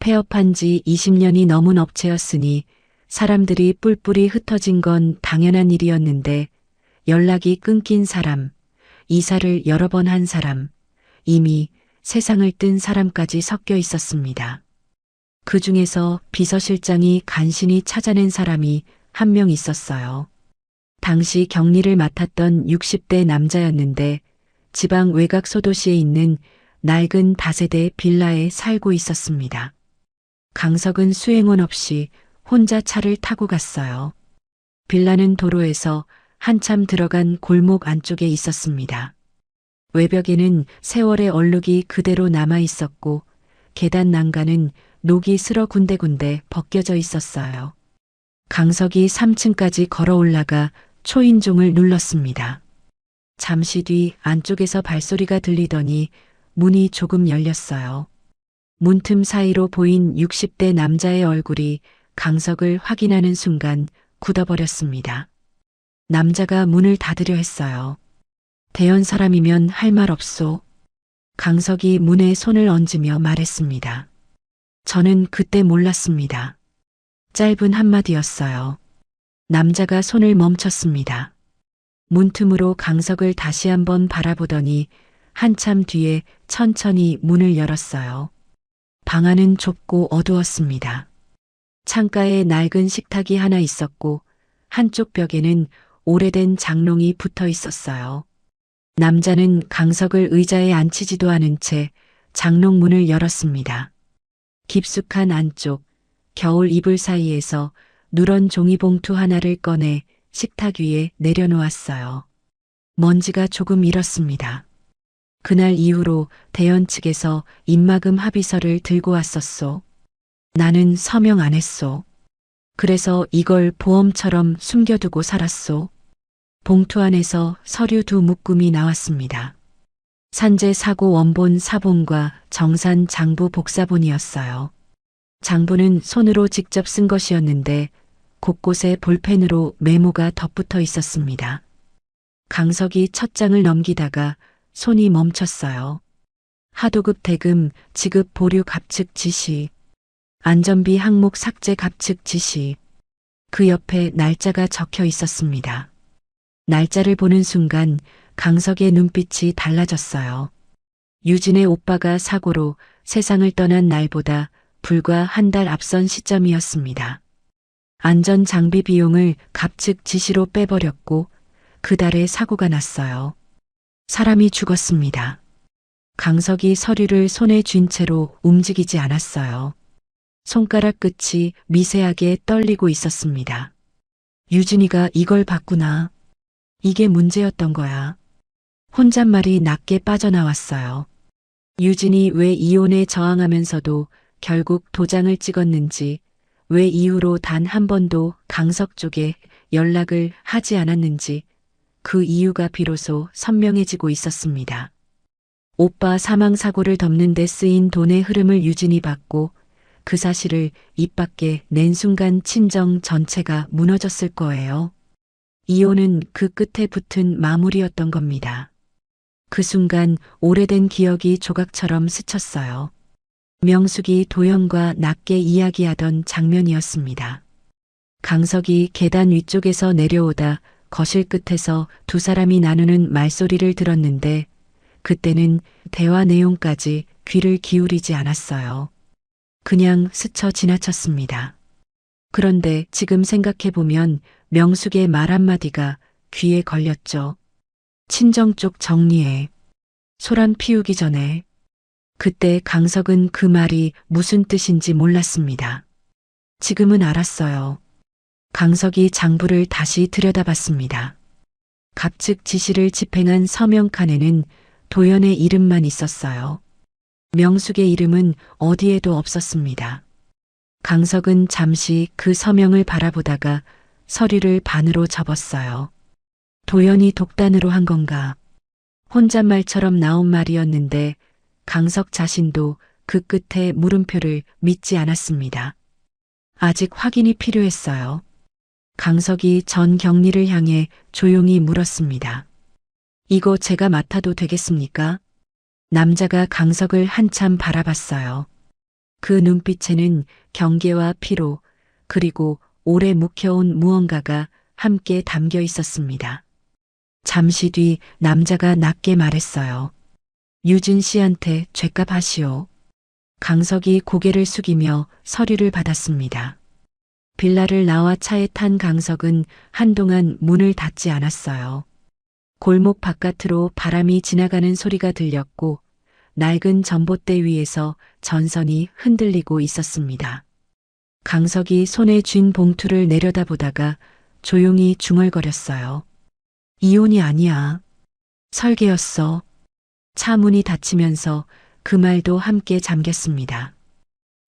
[SPEAKER 2] 폐업한 지 20년이 넘은 업체였으니 사람들이 뿔뿔이 흩어진 건 당연한 일이었는데 연락이 끊긴 사람, 이사를 여러 번 한 사람, 이미 세상을 뜬 사람까지 섞여 있었습니다. 그 중에서 비서실장이 간신히 찾아낸 사람이 한 명 있었어요. 당시 격리를 맡았던 60대 남자였는데 지방 외곽 소도시에 있는 낡은 다세대 빌라에 살고 있었습니다. 강석은 수행원 없이 혼자 차를 타고 갔어요. 빌라는 도로에서 한참 들어간 골목 안쪽에 있었습니다. 외벽에는 세월의 얼룩이 그대로 남아 있었고 계단 난간은 녹이 슬어 군데군데 벗겨져 있었어요. 강석이 3층까지 걸어 올라가 초인종을 눌렀습니다. 잠시 뒤 안쪽에서 발소리가 들리더니 문이 조금 열렸어요. 문틈 사이로 보인 60대 남자의 얼굴이 강석을 확인하는 순간 굳어버렸습니다. 남자가 문을 닫으려 했어요. 대연 사람이면 할 말 없소. 강석이 문에 손을 얹으며 말했습니다. 저는 그때 몰랐습니다. 짧은 한마디였어요. 남자가 손을 멈췄습니다. 문틈으로 강석을 다시 한번 바라보더니 한참 뒤에 천천히 문을 열었어요. 방 안은 좁고 어두웠습니다. 창가에 낡은 식탁이 하나 있었고 한쪽 벽에는 오래된 장롱이 붙어 있었어요. 남자는 강석을 의자에 앉히지도 않은 채 장롱 문을 열었습니다. 깊숙한 안쪽 겨울 이불 사이에서 누런 종이봉투 하나를 꺼내 식탁 위에 내려놓았어요. 먼지가 조금 일었습니다. 그날 이후로 대연 측에서 입막음 합의서를 들고 왔었소. 나는 서명 안 했소. 그래서 이걸 보험처럼 숨겨두고 살았소. 봉투 안에서 서류 2묶음이 나왔습니다. 산재 사고 원본 사본과 정산 장부 복사본이었어요. 장부는 손으로 직접 쓴 것이었는데 곳곳에 볼펜으로 메모가 덧붙어 있었습니다. 강석이 첫 장을 넘기다가 손이 멈췄어요. 하도급 대금 지급 보류 갑측 지시, 안전비 항목 삭제 갑측 지시. 그 옆에 날짜가 적혀 있었습니다. 날짜를 보는 순간 강석의 눈빛이 달라졌어요. 유진의 오빠가 사고로 세상을 떠난 날보다 불과 한 달 앞선 시점이었습니다. 안전 장비 비용을 갑측 지시로 빼버렸고 그 달에 사고가 났어요. 사람이 죽었습니다. 강석이 서류를 손에 쥔 채로 움직이지 않았어요. 손가락 끝이 미세하게 떨리고 있었습니다. 유진이가 이걸 봤구나. 이게 문제였던 거야. 혼잣말이 낮게 빠져나왔어요. 유진이 왜 이혼에 저항하면서도 결국 도장을 찍었는지, 왜 이후로 단 한 번도 강석 쪽에 연락을 하지 않았는지 그 이유가 비로소 선명해지고 있었습니다. 오빠 사망사고를 덮는 데 쓰인 돈의 흐름을 유진이 봤고 그 사실을 입 밖에 낸 순간 친정 전체가 무너졌을 거예요. 이혼은 그 끝에 붙은 마무리였던 겁니다. 그 순간 오래된 기억이 조각처럼 스쳤어요. 명숙이 도연과 낮게 이야기하던 장면이었습니다. 강석이 계단 위쪽에서 내려오다 거실 끝에서 두 사람이 나누는 말소리를 들었는데 그때는 대화 내용까지 귀를 기울이지 않았어요. 그냥 스쳐 지나쳤습니다. 그런데 지금 생각해보면 명숙의 말 한마디가 귀에 걸렸죠. 친정 쪽 정리해. 소란 피우기 전에. 그때 강석은 그 말이 무슨 뜻인지 몰랐습니다. 지금은 알았어요. 강석이 장부를 다시 들여다봤습니다. 갑측 지시를 집행한 서명칸에는 도연의 이름만 있었어요. 명숙의 이름은 어디에도 없었습니다. 강석은 잠시 그 서명을 바라보다가 서류를 반으로 접었어요. 도연이 독단으로 한 건가? 혼잣말처럼 나온 말이었는데 강석 자신도 그 끝에 물음표를 믿지 않았습니다. 아직 확인이 필요했어요. 강석이 전 격리를 향해 조용히 물었습니다. 이거 제가 맡아도 되겠습니까? 남자가 강석을 한참 바라봤어요. 그 눈빛에는 경계와 피로 그리고 오래 묵혀온 무언가가 함께 담겨 있었습니다. 잠시 뒤 남자가 낮게 말했어요. 유진 씨한테 죗값 하시오. 강석이 고개를 숙이며 서류를 받았습니다. 빌라를 나와 차에 탄 강석은 한동안 문을 닫지 않았어요. 골목 바깥으로 바람이 지나가는 소리가 들렸고 낡은 전봇대 위에서 전선이 흔들리고 있었습니다. 강석이 손에 쥔 봉투를 내려다보다가 조용히 중얼거렸어요. 이혼이 아니야. 설계였어. 차 문이 닫히면서 그 말도 함께 잠겼습니다.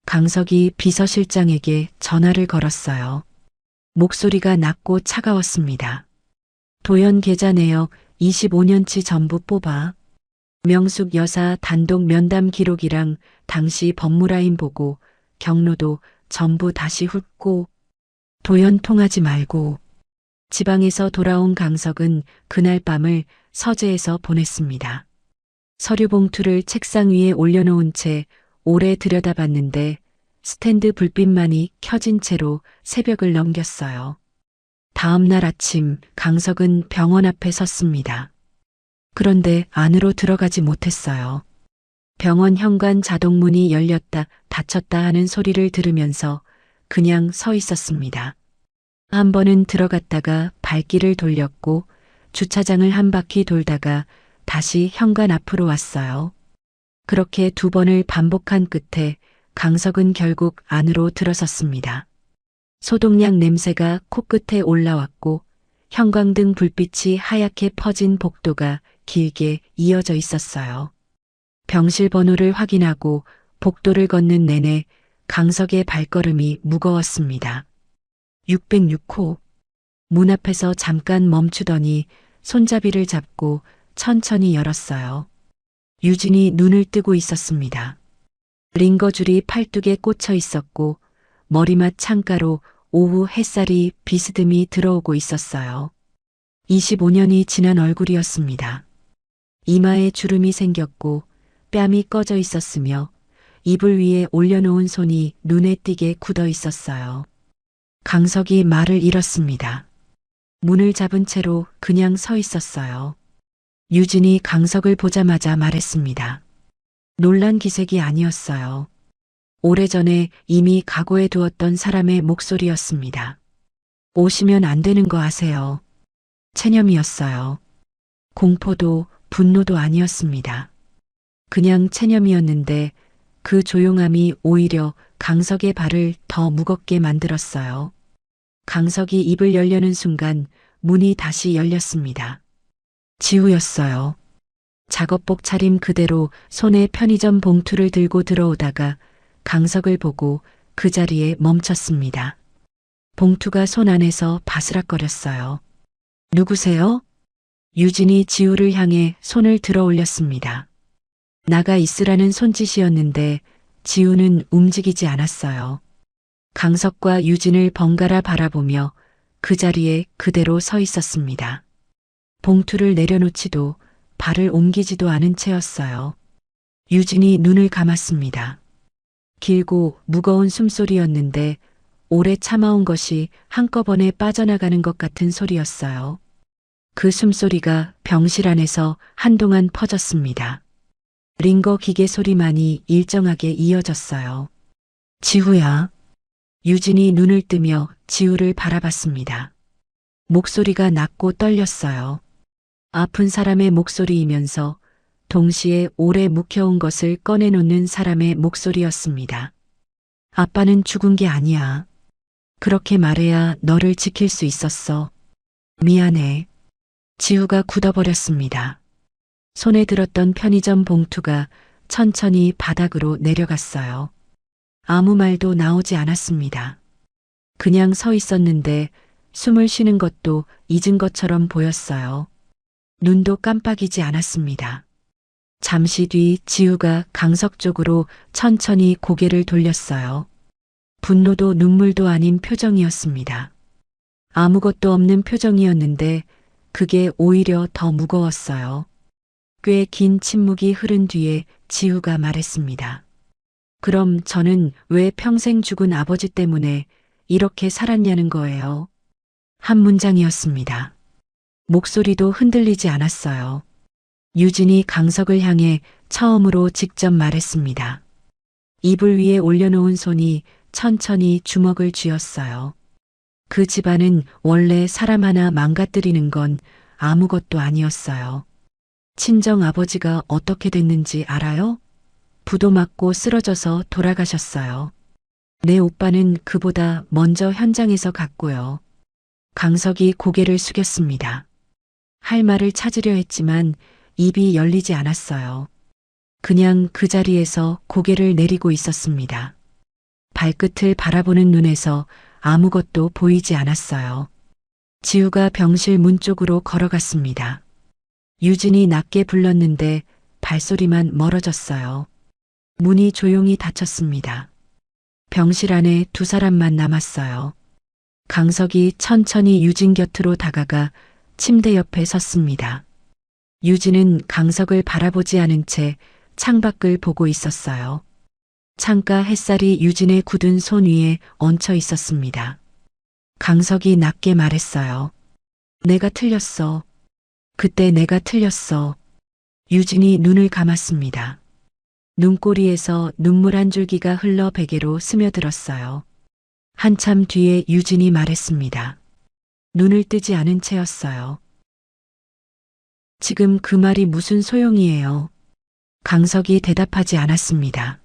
[SPEAKER 2] 강석이 비서실장에게 전화를 걸었어요. 목소리가 낮고 차가웠습니다. 도연 계좌 내역 25년치 전부 뽑아. 명숙 여사 단독 면담 기록이랑 당시 법무라인 보고 경로도 전부 다시 훑고. 도연 통하지 말고. 지방에서 돌아온 강석은 그날 밤을 서재에서 보냈습니다. 서류 봉투를 책상 위에 올려놓은 채 오래 들여다봤는데 스탠드 불빛만이 켜진 채로 새벽을 넘겼어요. 다음 날 아침 강석은 병원 앞에 섰습니다. 그런데 안으로 들어가지 못했어요. 병원 현관 자동문이 열렸다 닫혔다 하는 소리를 들으면서 그냥 서 있었습니다. 한 번은 들어갔다가 발길을 돌렸고 주차장을 한 바퀴 돌다가 다시 현관 앞으로 왔어요. 그렇게 2번을 반복한 끝에 강석은 결국 안으로 들어섰습니다. 소독약 냄새가 코끝에 올라왔고 형광등 불빛이 하얗게 퍼진 복도가 길게 이어져 있었어요. 병실 번호를 확인하고 복도를 걷는 내내 강석의 발걸음이 무거웠습니다. 606호. 문 앞에서 잠깐 멈추더니 손잡이를 잡고 천천히 열었어요. 유진이 눈을 뜨고 있었습니다. 링거줄이 팔뚝에 꽂혀 있었고 머리맡 창가로 오후 햇살이 비스듬히 들어오고 있었어요. 25년이 지난 얼굴이었습니다. 이마에 주름이 생겼고 뺨이 꺼져 있었으며 이불 위에 올려놓은 손이 눈에 띄게 굳어 있었어요. 강석이 말을 잃었습니다. 문을 잡은 채로 그냥 서 있었어요. 유진이 강석을 보자마자 말했습니다. 놀란 기색이 아니었어요. 오래전에 이미 각오해 두었던 사람의 목소리였습니다. 오시면 안 되는 거 아세요? 체념이었어요. 공포도 분노도 아니었습니다. 그냥 체념이었는데 그 조용함이 오히려 강석의 발을 더 무겁게 만들었어요. 강석이 입을 열려는 순간 문이 다시 열렸습니다. 지우였어요. 작업복 차림 그대로 손에 편의점 봉투를 들고 들어오다가 강석을 보고 그 자리에 멈췄습니다. 봉투가 손 안에서 바스락거렸어요. 누구세요? 유진이 지우를 향해 손을 들어 올렸습니다. 나가 있으라는 손짓이었는데 지우는 움직이지 않았어요. 강석과 유진을 번갈아 바라보며 그 자리에 그대로 서 있었습니다. 봉투를 내려놓지도 발을 옮기지도 않은 채였어요. 유진이 눈을 감았습니다. 길고 무거운 숨소리였는데 오래 참아온 것이 한꺼번에 빠져나가는 것 같은 소리였어요. 그 숨소리가 병실 안에서 한동안 퍼졌습니다. 링거 기계 소리만이 일정하게 이어졌어요. 지우야. 유진이 눈을 뜨며 지우를 바라봤습니다. 목소리가 낮고 떨렸어요. 아픈 사람의 목소리이면서 동시에 오래 묵혀온 것을 꺼내놓는 사람의 목소리였습니다. 아빠는 죽은 게 아니야. 그렇게 말해야 너를 지킬 수 있었어. 미안해. 지우가 굳어버렸습니다. 손에 들었던 편의점 봉투가 천천히 바닥으로 내려갔어요. 아무 말도 나오지 않았습니다. 그냥 서 있었는데 숨을 쉬는 것도 잊은 것처럼 보였어요. 눈도 깜빡이지 않았습니다. 잠시 뒤 지우가 강석 쪽으로 천천히 고개를 돌렸어요. 분노도 눈물도 아닌 표정이었습니다. 아무것도 없는 표정이었는데 그게 오히려 더 무거웠어요. 꽤 긴 침묵이 흐른 뒤에 지우가 말했습니다. 그럼 저는 왜 평생 죽은 아버지 때문에 이렇게 살았냐는 거예요. 한 문장이었습니다. 목소리도 흔들리지 않았어요. 유진이 강석을 향해 처음으로 직접 말했습니다. 이불 위에 올려놓은 손이 천천히 주먹을 쥐었어요. 그 집안은 원래 사람 하나 망가뜨리는 건 아무것도 아니었어요. 친정 아버지가 어떻게 됐는지 알아요? 부도 맞고 쓰러져서 돌아가셨어요. 내 오빠는 그보다 먼저 현장에서 갔고요. 강석이 고개를 숙였습니다. 할 말을 찾으려 했지만 입이 열리지 않았어요. 그냥 그 자리에서 고개를 내리고 있었습니다. 발끝을 바라보는 눈에서 아무것도 보이지 않았어요. 지우가 병실 문 쪽으로 걸어갔습니다. 유진이 낮게 불렀는데 발소리만 멀어졌어요. 문이 조용히 닫혔습니다. 병실 안에 두 사람만 남았어요. 강석이 천천히 유진 곁으로 다가가 침대 옆에 섰습니다. 유진은 강석을 바라보지 않은 채 창밖을 보고 있었어요. 창가 햇살이 유진의 굳은 손 위에 얹혀 있었습니다. 강석이 낮게 말했어요. 내가 틀렸어. 그때 내가 틀렸어. 유진이 눈을 감았습니다. 눈꼬리에서 눈물 한 줄기가 흘러 베개로 스며들었어요. 한참 뒤에 유진이 말했습니다. 눈을 뜨지 않은 채였어요. 지금 그 말이 무슨 소용이에요? 강석이 대답하지 않았습니다.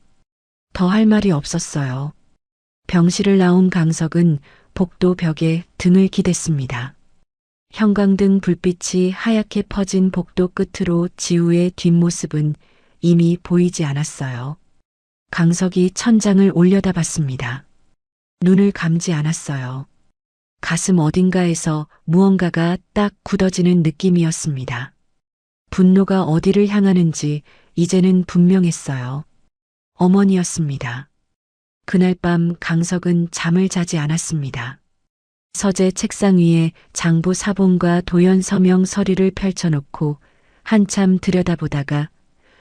[SPEAKER 2] 더 할 말이 없었어요. 병실을 나온 강석은 복도 벽에 등을 기댔습니다. 형광등 불빛이 하얗게 퍼진 복도 끝으로 지우의 뒷모습은 이미 보이지 않았어요. 강석이 천장을 올려다봤습니다. 눈을 감지 않았어요. 가슴 어딘가에서 무언가가 딱 굳어지는 느낌이었습니다. 분노가 어디를 향하는지 이제는 분명했어요. 어머니였습니다. 그날 밤 강석은 잠을 자지 않았습니다. 서재 책상 위에 장부 사본과 도연 서명 서류를 펼쳐놓고 한참 들여다보다가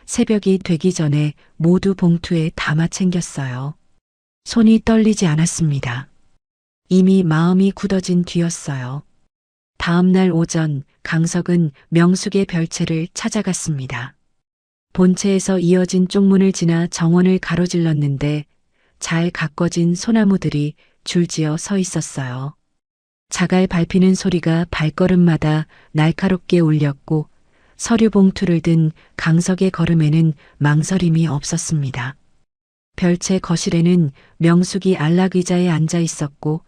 [SPEAKER 2] 새벽이 되기 전에 모두 봉투에 담아 챙겼어요. 손이 떨리지 않았습니다. 이미 마음이 굳어진 뒤였어요. 다음 날 오전 강석은 명숙의 별채를 찾아갔습니다. 본체에서 이어진 쪽문을 지나 정원을 가로질렀는데 잘 가꿔진 소나무들이 줄지어 서 있었어요. 자갈 밟히는 소리가 발걸음마다 날카롭게 울렸고 서류 봉투를 든 강석의 걸음에는 망설임이 없었습니다. 별채 거실에는 명숙이 안락 의자에 앉아 있었고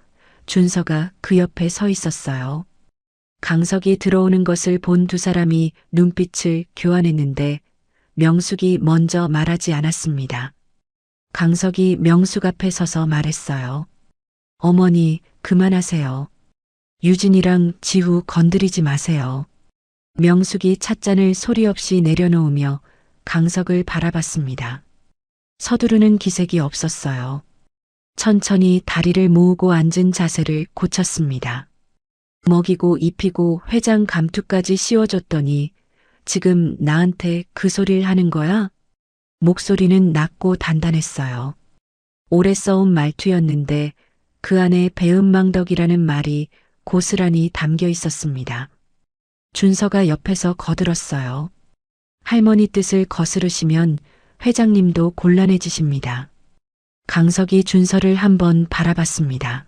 [SPEAKER 2] 준서가 그 옆에 서 있었어요. 강석이 들어오는 것을 본 두 사람이 눈빛을 교환했는데 명숙이 먼저 말하지 않았습니다. 강석이 명숙 앞에 서서 말했어요. 어머니, 그만하세요. 유진이랑 지우 건드리지 마세요. 명숙이 찻잔을 소리 없이 내려놓으며 강석을 바라봤습니다. 서두르는 기색이 없었어요. 천천히 다리를 모으고 앉은 자세를 고쳤습니다. 먹이고 입히고 회장 감투까지 씌워줬더니 지금 나한테 그 소리를 하는 거야? 목소리는 낮고 단단했어요. 오래 써온 말투였는데 그 안에 배은망덕이라는 말이 고스란히 담겨 있었습니다. 준서가 옆에서 거들었어요. 할머니 뜻을 거스르시면 회장님도 곤란해지십니다. 강석이 준서를 한번 바라봤습니다.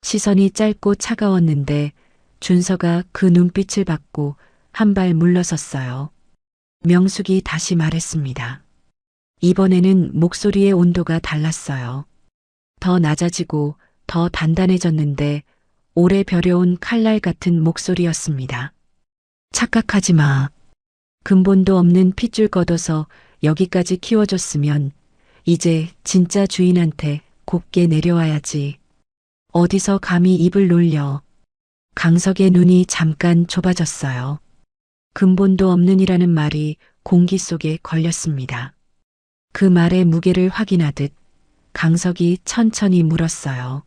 [SPEAKER 2] 시선이 짧고 차가웠는데 준서가 그 눈빛을 받고 한 발 물러섰어요. 명숙이 다시 말했습니다. 이번에는 목소리의 온도가 달랐어요. 더 낮아지고 더 단단해졌는데 오래 벼려온 칼날 같은 목소리였습니다. 착각하지 마. 근본도 없는 핏줄 걷어서 여기까지 키워줬으면 이제 진짜 주인한테 곱게 내려와야지. 어디서 감히 입을 놀려. 강석의 눈이 잠깐 좁아졌어요. 근본도 없는이라는 말이 공기 속에 걸렸습니다. 그 말의 무게를 확인하듯 강석이 천천히 물었어요.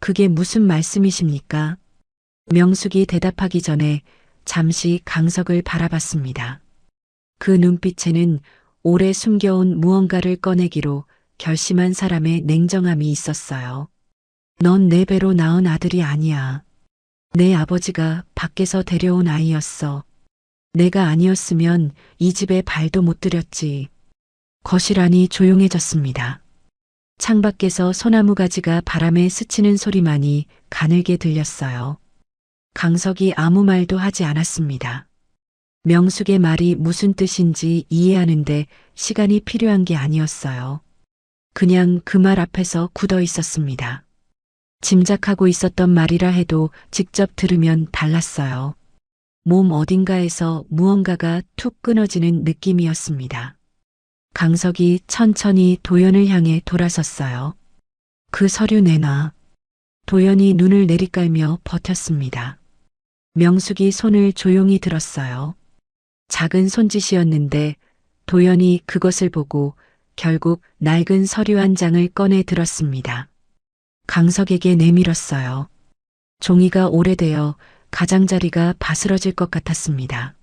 [SPEAKER 2] 그게 무슨 말씀이십니까? 명숙이 대답하기 전에 잠시 강석을 바라봤습니다. 그 눈빛에는 오래 숨겨온 무언가를 꺼내기로 결심한 사람의 냉정함이 있었어요. 넌 내 배로 낳은 아들이 아니야. 내 아버지가 밖에서 데려온 아이였어. 내가 아니었으면 이 집에 발도 못 들였지. 거실 안이 조용해졌습니다. 창밖에서 소나무 가지가 바람에 스치는 소리만이 가늘게 들렸어요. 강석이 아무 말도 하지 않았습니다. 명숙의 말이 무슨 뜻인지 이해하는데 시간이 필요한 게 아니었어요. 그냥 그 말 앞에서 굳어 있었습니다. 짐작하고 있었던 말이라 해도 직접 들으면 달랐어요. 몸 어딘가에서 무언가가 툭 끊어지는 느낌이었습니다. 강석이 천천히 도연을 향해 돌아섰어요. 그 서류 내놔. 도연이 눈을 내리깔며 버텼습니다. 명숙이 손을 조용히 들었어요. 작은 손짓이었는데 도연이 그것을 보고 결국 낡은 서류 한 장을 꺼내 들었습니다. 강석에게 내밀었어요. 종이가 오래되어 가장자리가 바스러질 것 같았습니다.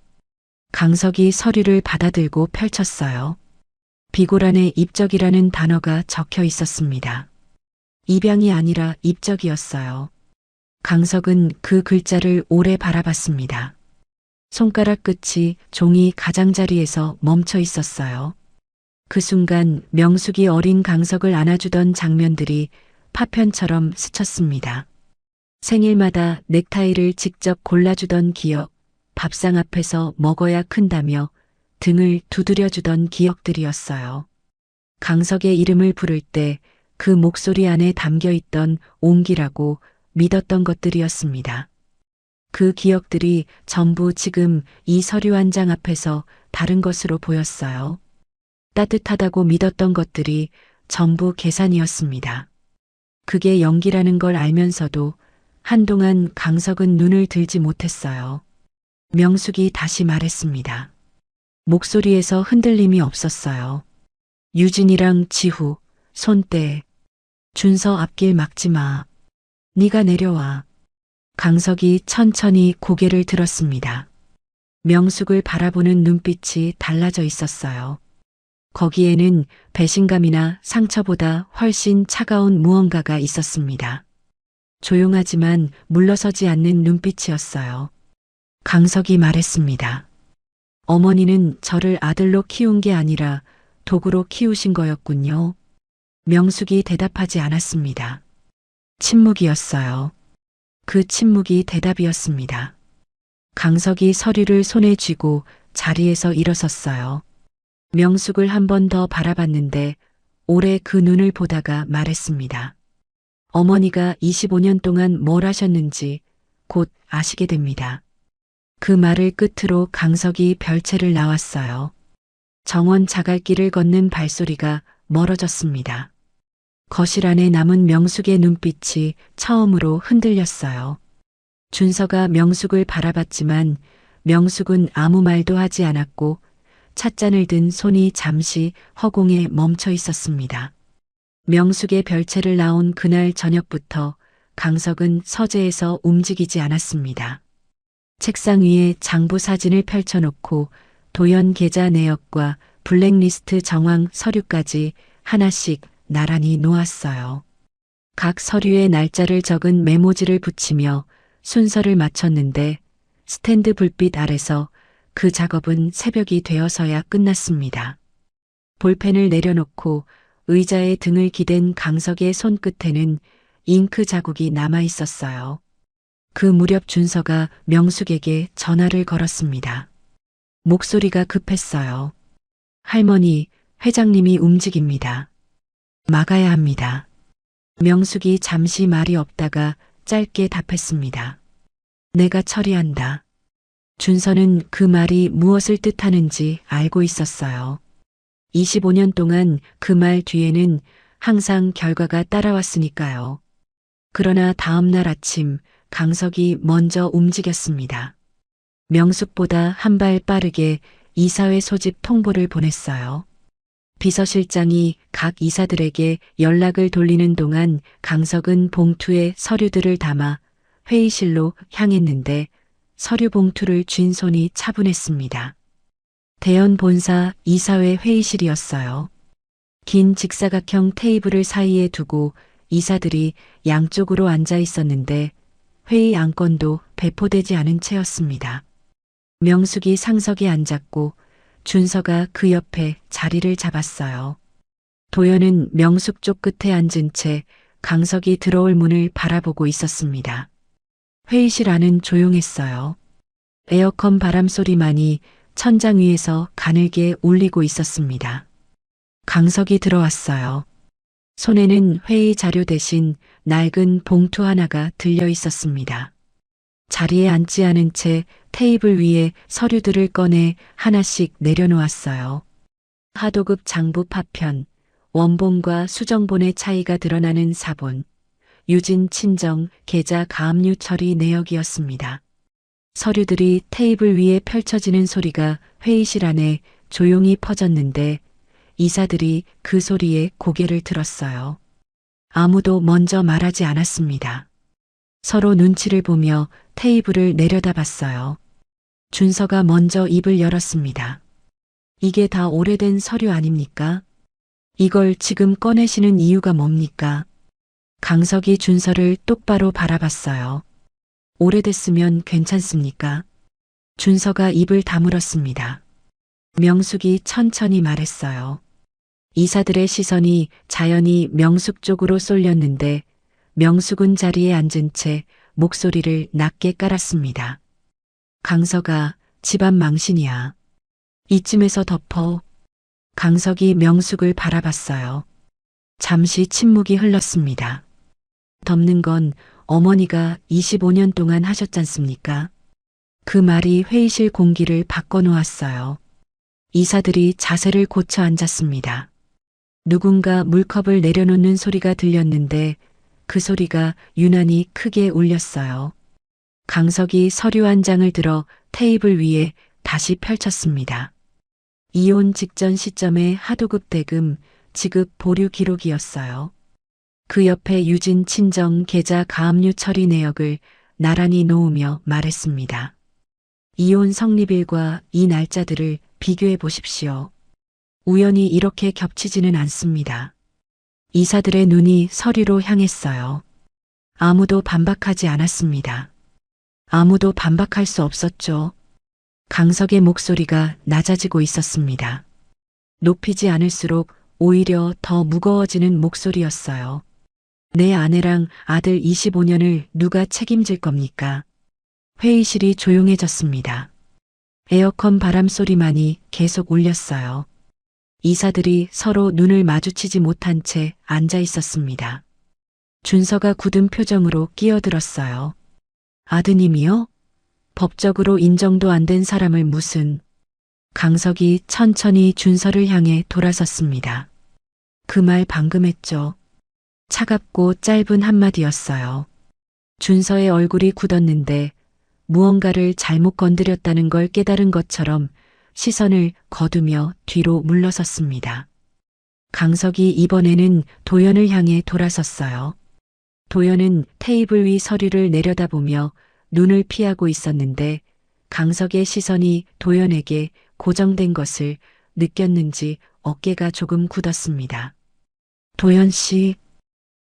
[SPEAKER 2] 강석이 서류를 받아들고 펼쳤어요. 비고란에 입적이라는 단어가 적혀 있었습니다. 입양이 아니라 입적이었어요. 강석은 그 글자를 오래 바라봤습니다. 손가락 끝이 종이 가장자리에서 멈춰 있었어요. 그 순간 명숙이 어린 강석을 안아주던 장면들이 파편처럼 스쳤습니다. 생일마다 넥타이를 직접 골라주던 기억, 밥상 앞에서 먹어야 큰다며 등을 두드려주던 기억들이었어요. 강석의 이름을 부를 때 그 목소리 안에 담겨있던 온기라고 믿었던 것들이었습니다. 그 기억들이 전부 지금 이 서류 한 장 앞에서 다른 것으로 보였어요. 따뜻하다고 믿었던 것들이 전부 계산이었습니다. 그게 연기라는 걸 알면서도 한동안 강석은 눈을 들지 못했어요. 명숙이 다시 말했습니다. 목소리에서 흔들림이 없었어요. 유진이랑 지후, 손대. 준서 앞길 막지 마. 네가 내려와. 강석이 천천히 고개를 들었습니다. 명숙을 바라보는 눈빛이 달라져 있었어요. 거기에는 배신감이나 상처보다 훨씬 차가운 무언가가 있었습니다. 조용하지만 물러서지 않는 눈빛이었어요. 강석이 말했습니다. 어머니는 저를 아들로 키운 게 아니라 도구로 키우신 거였군요. 명숙이 대답하지 않았습니다. 침묵이었어요. 그 침묵이 대답이었습니다. 강석이 서류를 손에 쥐고 자리에서 일어섰어요. 명숙을 한 번 더 바라봤는데 오래 그 눈을 보다가 말했습니다. 어머니가 25년 동안 뭘 하셨는지 곧 아시게 됩니다. 그 말을 끝으로 강석이 별채를 나왔어요. 정원 자갈길을 걷는 발소리가 멀어졌습니다. 거실 안에 남은 명숙의 눈빛이 처음으로 흔들렸어요. 준서가 명숙을 바라봤지만 명숙은 아무 말도 하지 않았고 찻잔을 든 손이 잠시 허공에 멈춰 있었습니다. 명숙의 별채를 나온 그날 저녁부터 강석은 서재에서 움직이지 않았습니다. 책상 위에 장부 사진을 펼쳐놓고 도연 계좌 내역과 블랙리스트 정황 서류까지 하나씩 나란히 놓았어요. 각 서류에 날짜를 적은 메모지를 붙이며 순서를 맞췄는데 스탠드 불빛 아래서 그 작업은 새벽이 되어서야 끝났습니다. 볼펜을 내려놓고 의자에 등을 기댄 강석의 손끝에는 잉크 자국이 남아 있었어요. 그 무렵 준서가 명숙에게 전화를 걸었습니다. 목소리가 급했어요. 할머니, 회장님이 움직입니다. 막아야 합니다. 명숙이 잠시 말이 없다가 짧게 답했습니다. 내가 처리한다. 준서는 그 말이 무엇을 뜻하는지 알고 있었어요. 25년 동안 그 말 뒤에는 항상 결과가 따라왔으니까요. 그러나 다음 날 아침 강석이 먼저 움직였습니다. 명숙보다 한 발 빠르게 이사회 소집 통보를 보냈어요. 비서실장이 각 이사들에게 연락을 돌리는 동안 강석은 봉투에 서류들을 담아 회의실로 향했는데 서류 봉투를 쥔 손이 차분했습니다. 대연 본사 이사회 회의실이었어요. 긴 직사각형 테이블을 사이에 두고 이사들이 양쪽으로 앉아 있었는데 회의 안건도 배포되지 않은 채였습니다. 명숙이 상석에 앉았고 준서가 그 옆에 자리를 잡았어요. 도연은 명숙 쪽 끝에 앉은 채 강석이 들어올 문을 바라보고 있었습니다. 회의실 안은 조용했어요. 에어컨 바람 소리만이 천장 위에서 가늘게 울리고 있었습니다. 강석이 들어왔어요. 손에는 회의 자료 대신 낡은 봉투 하나가 들려 있었습니다. 자리에 앉지 않은 채 테이블 위에 서류들을 꺼내 하나씩 내려놓았어요. 하도급 장부 파편, 원본과 수정본의 차이가 드러나는 사본, 유진 친정 계좌 가압류 처리 내역이었습니다. 서류들이 테이블 위에 펼쳐지는 소리가 회의실 안에 조용히 퍼졌는데 이사들이 그 소리에 고개를 들었어요. 아무도 먼저 말하지 않았습니다. 서로 눈치를 보며 테이블을 내려다봤어요. 준서가 먼저 입을 열었습니다. 이게 다 오래된 서류 아닙니까? 이걸 지금 꺼내시는 이유가 뭡니까? 강석이 준서를 똑바로 바라봤어요. 오래됐으면 괜찮습니까? 준서가 입을 다물었습니다. 명숙이 천천히 말했어요. 이사들의 시선이 자연히 명숙 쪽으로 쏠렸는데 명숙은 자리에 앉은 채 목소리를 낮게 깔았습니다. 강석아, 집안 망신이야. 이쯤에서 덮어. 강석이 명숙을 바라봤어요. 잠시 침묵이 흘렀습니다. 덮는 건 어머니가 25년 동안 하셨잖습니까? 그 말이 회의실 공기를 바꿔놓았어요. 이사들이 자세를 고쳐 앉았습니다. 누군가 물컵을 내려놓는 소리가 들렸는데 그 소리가 유난히 크게 울렸어요. 강석이 서류 한 장을 들어 테이블 위에 다시 펼쳤습니다. 이혼 직전 시점의 하도급 대금 지급 보류 기록이었어요. 그 옆에 유진 친정 계좌 가압류 처리 내역을 나란히 놓으며 말했습니다. 이혼 성립일과 이 날짜들을 비교해 보십시오. 우연히 이렇게 겹치지는 않습니다. 이사들의 눈이 서류로 향했어요. 아무도 반박하지 않았습니다. 아무도 반박할 수 없었죠. 강석의 목소리가 낮아지고 있었습니다. 높이지 않을수록 오히려 더 무거워지는 목소리였어요. 내 아내랑 아들 25년을 누가 책임질 겁니까? 회의실이 조용해졌습니다. 에어컨 바람 소리만이 계속 울렸어요. 이사들이 서로 눈을 마주치지 못한 채 앉아 있었습니다. 준서가 굳은 표정으로 끼어들었어요. 아드님이요? 법적으로 인정도 안 된 사람을 무슨... 강석이 천천히 준서를 향해 돌아섰습니다. 그 말 방금 했죠. 차갑고 짧은 한마디였어요. 준서의 얼굴이 굳었는데 무언가를 잘못 건드렸다는 걸 깨달은 것처럼 시선을 거두며 뒤로 물러섰습니다. 강석이 이번에는 도연을 향해 돌아섰어요. 도연은 테이블 위 서류를 내려다보며 눈을 피하고 있었는데 강석의 시선이 도연에게 고정된 것을 느꼈는지 어깨가 조금 굳었습니다. 도연 씨,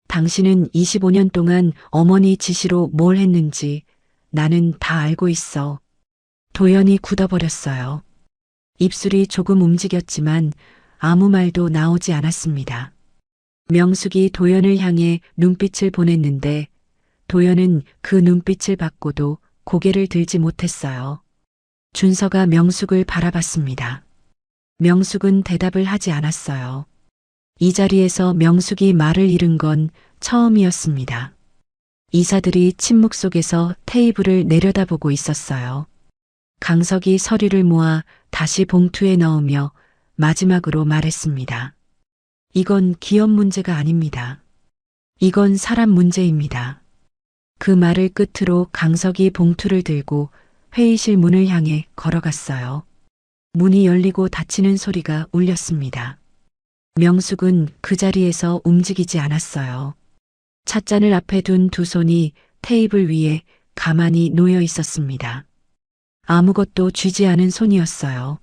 [SPEAKER 2] 당신은 25년 동안 어머니 지시로 뭘 했는지 나는 다 알고 있어. 도연이 굳어버렸어요. 입술이 조금 움직였지만 아무 말도 나오지 않았습니다. 명숙이 도연을 향해 눈빛을 보냈는데 도연은 그 눈빛을 받고도 고개를 들지 못했어요. 준서가 명숙을 바라봤습니다. 명숙은 대답을 하지 않았어요. 이 자리에서 명숙이 말을 잃은 건 처음이었습니다. 이사들이 침묵 속에서 테이블을 내려다보고 있었어요. 강석이 서류를 모아 다시 봉투에 넣으며 마지막으로 말했습니다. 이건 기업 문제가 아닙니다. 이건 사람 문제입니다. 그 말을 끝으로 강석이 봉투를 들고 회의실 문을 향해 걸어갔어요. 문이 열리고 닫히는 소리가 울렸습니다. 명숙은 그 자리에서 움직이지 않았어요. 찻잔을 앞에 둔 두 손이 테이블 위에 가만히 놓여 있었습니다. 아무것도 쥐지 않은 손이었어요.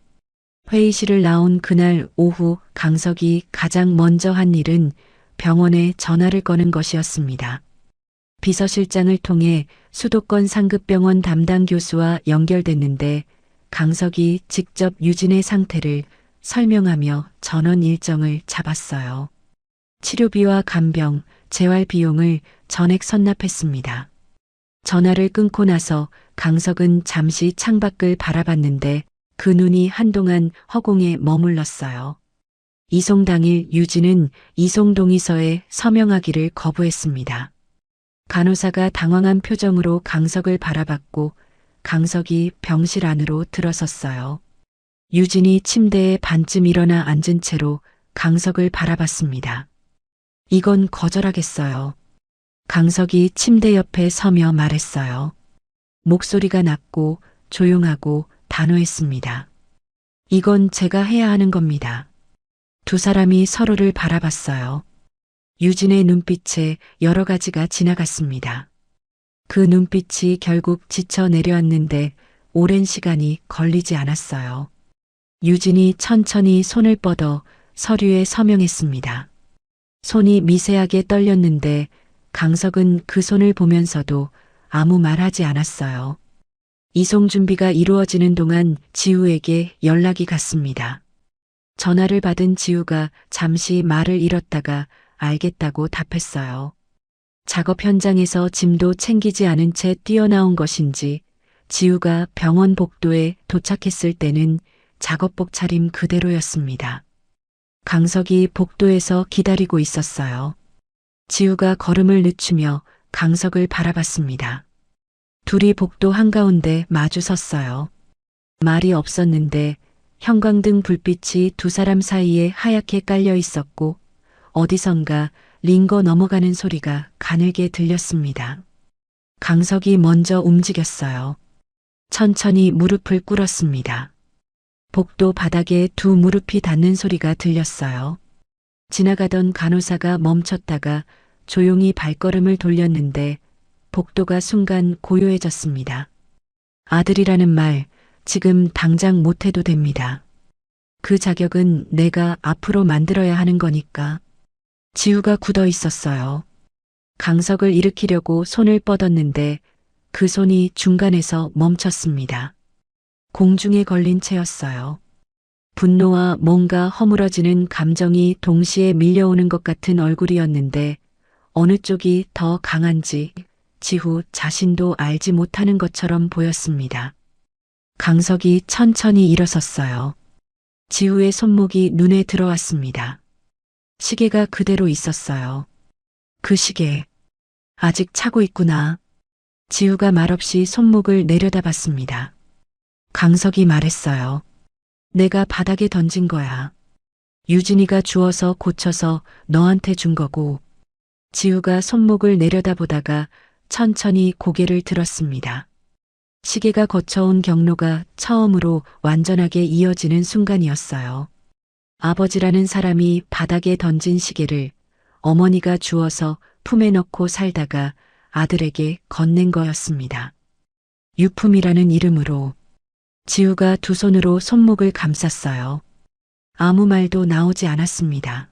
[SPEAKER 2] 회의실을 나온 그날 오후 강석이 가장 먼저 한 일은 병원에 전화를 거는 것이었습니다. 비서실장을 통해 수도권 상급병원 담당 교수와 연결됐는데 강석이 직접 유진의 상태를 설명하며 전원 일정을 잡았어요. 치료비와 간병, 재활 비용을 전액 선납했습니다. 전화를 끊고 나서 강석은 잠시 창밖을 바라봤는데 그 눈이 한동안 허공에 머물렀어요. 이송 당일 유진은 이송 동의서에 서명하기를 거부했습니다. 간호사가 당황한 표정으로 강석을 바라봤고 강석이 병실 안으로 들어섰어요. 유진이 침대에 반쯤 일어나 앉은 채로 강석을 바라봤습니다. 이건 거절하겠어요. 강석이 침대 옆에 서며 말했어요. 목소리가 낮고 조용하고 단호했습니다. 이건 제가 해야 하는 겁니다. 두 사람이 서로를 바라봤어요. 유진의 눈빛에 여러 가지가 지나갔습니다. 그 눈빛이 결국 지쳐 내려왔는데 오랜 시간이 걸리지 않았어요. 유진이 천천히 손을 뻗어 서류에 서명했습니다. 손이 미세하게 떨렸는데 강석은 그 손을 보면서도 아무 말 하지 않았어요. 이송 준비가 이루어지는 동안 지우에게 연락이 갔습니다. 전화를 받은 지우가 잠시 말을 잃었다가 알겠다고 답했어요. 작업 현장에서 짐도 챙기지 않은 채 뛰어나온 것인지 지우가 병원 복도에 도착했을 때는 작업복 차림 그대로였습니다. 강석이 복도에서 기다리고 있었어요. 지우가 걸음을 늦추며 강석을 바라봤습니다. 둘이 복도 한가운데 마주 섰어요. 말이 없었는데 형광등 불빛이 두 사람 사이에 하얗게 깔려 있었고 어디선가 링거 넘어가는 소리가 가늘게 들렸습니다. 강석이 먼저 움직였어요. 천천히 무릎을 꿇었습니다. 복도 바닥에 두 무릎이 닿는 소리가 들렸어요. 지나가던 간호사가 멈췄다가 조용히 발걸음을 돌렸는데 복도가 순간 고요해졌습니다. 아들이라는 말 지금 당장 못해도 됩니다. 그 자격은 내가 앞으로 만들어야 하는 거니까. 지우가 굳어 있었어요. 강석을 일으키려고 손을 뻗었는데 그 손이 중간에서 멈췄습니다. 공중에 걸린 채였어요. 분노와 뭔가 허물어지는 감정이 동시에 밀려오는 것 같은 얼굴이었는데 어느 쪽이 더 강한지 지후 자신도 알지 못하는 것처럼 보였습니다. 강석이 천천히 일어섰어요. 지우의 손목이 눈에 들어왔습니다. 시계가 그대로 있었어요. 그 시계, 아직 차고 있구나. 지우가 말없이 손목을 내려다봤습니다. 강석이 말했어요. 내가 바닥에 던진 거야. 유진이가 주워서 고쳐서 너한테 준 거고. 지우가 손목을 내려다보다가 천천히 고개를 들었습니다. 시계가 거쳐온 경로가 처음으로 완전하게 이어지는 순간이었어요. 아버지라는 사람이 바닥에 던진 시계를 어머니가 주워서 품에 넣고 살다가 아들에게 건넨 거였습니다. 유품이라는 이름으로. 지우가 두 손으로 손목을 감쌌어요. 아무 말도 나오지 않았습니다.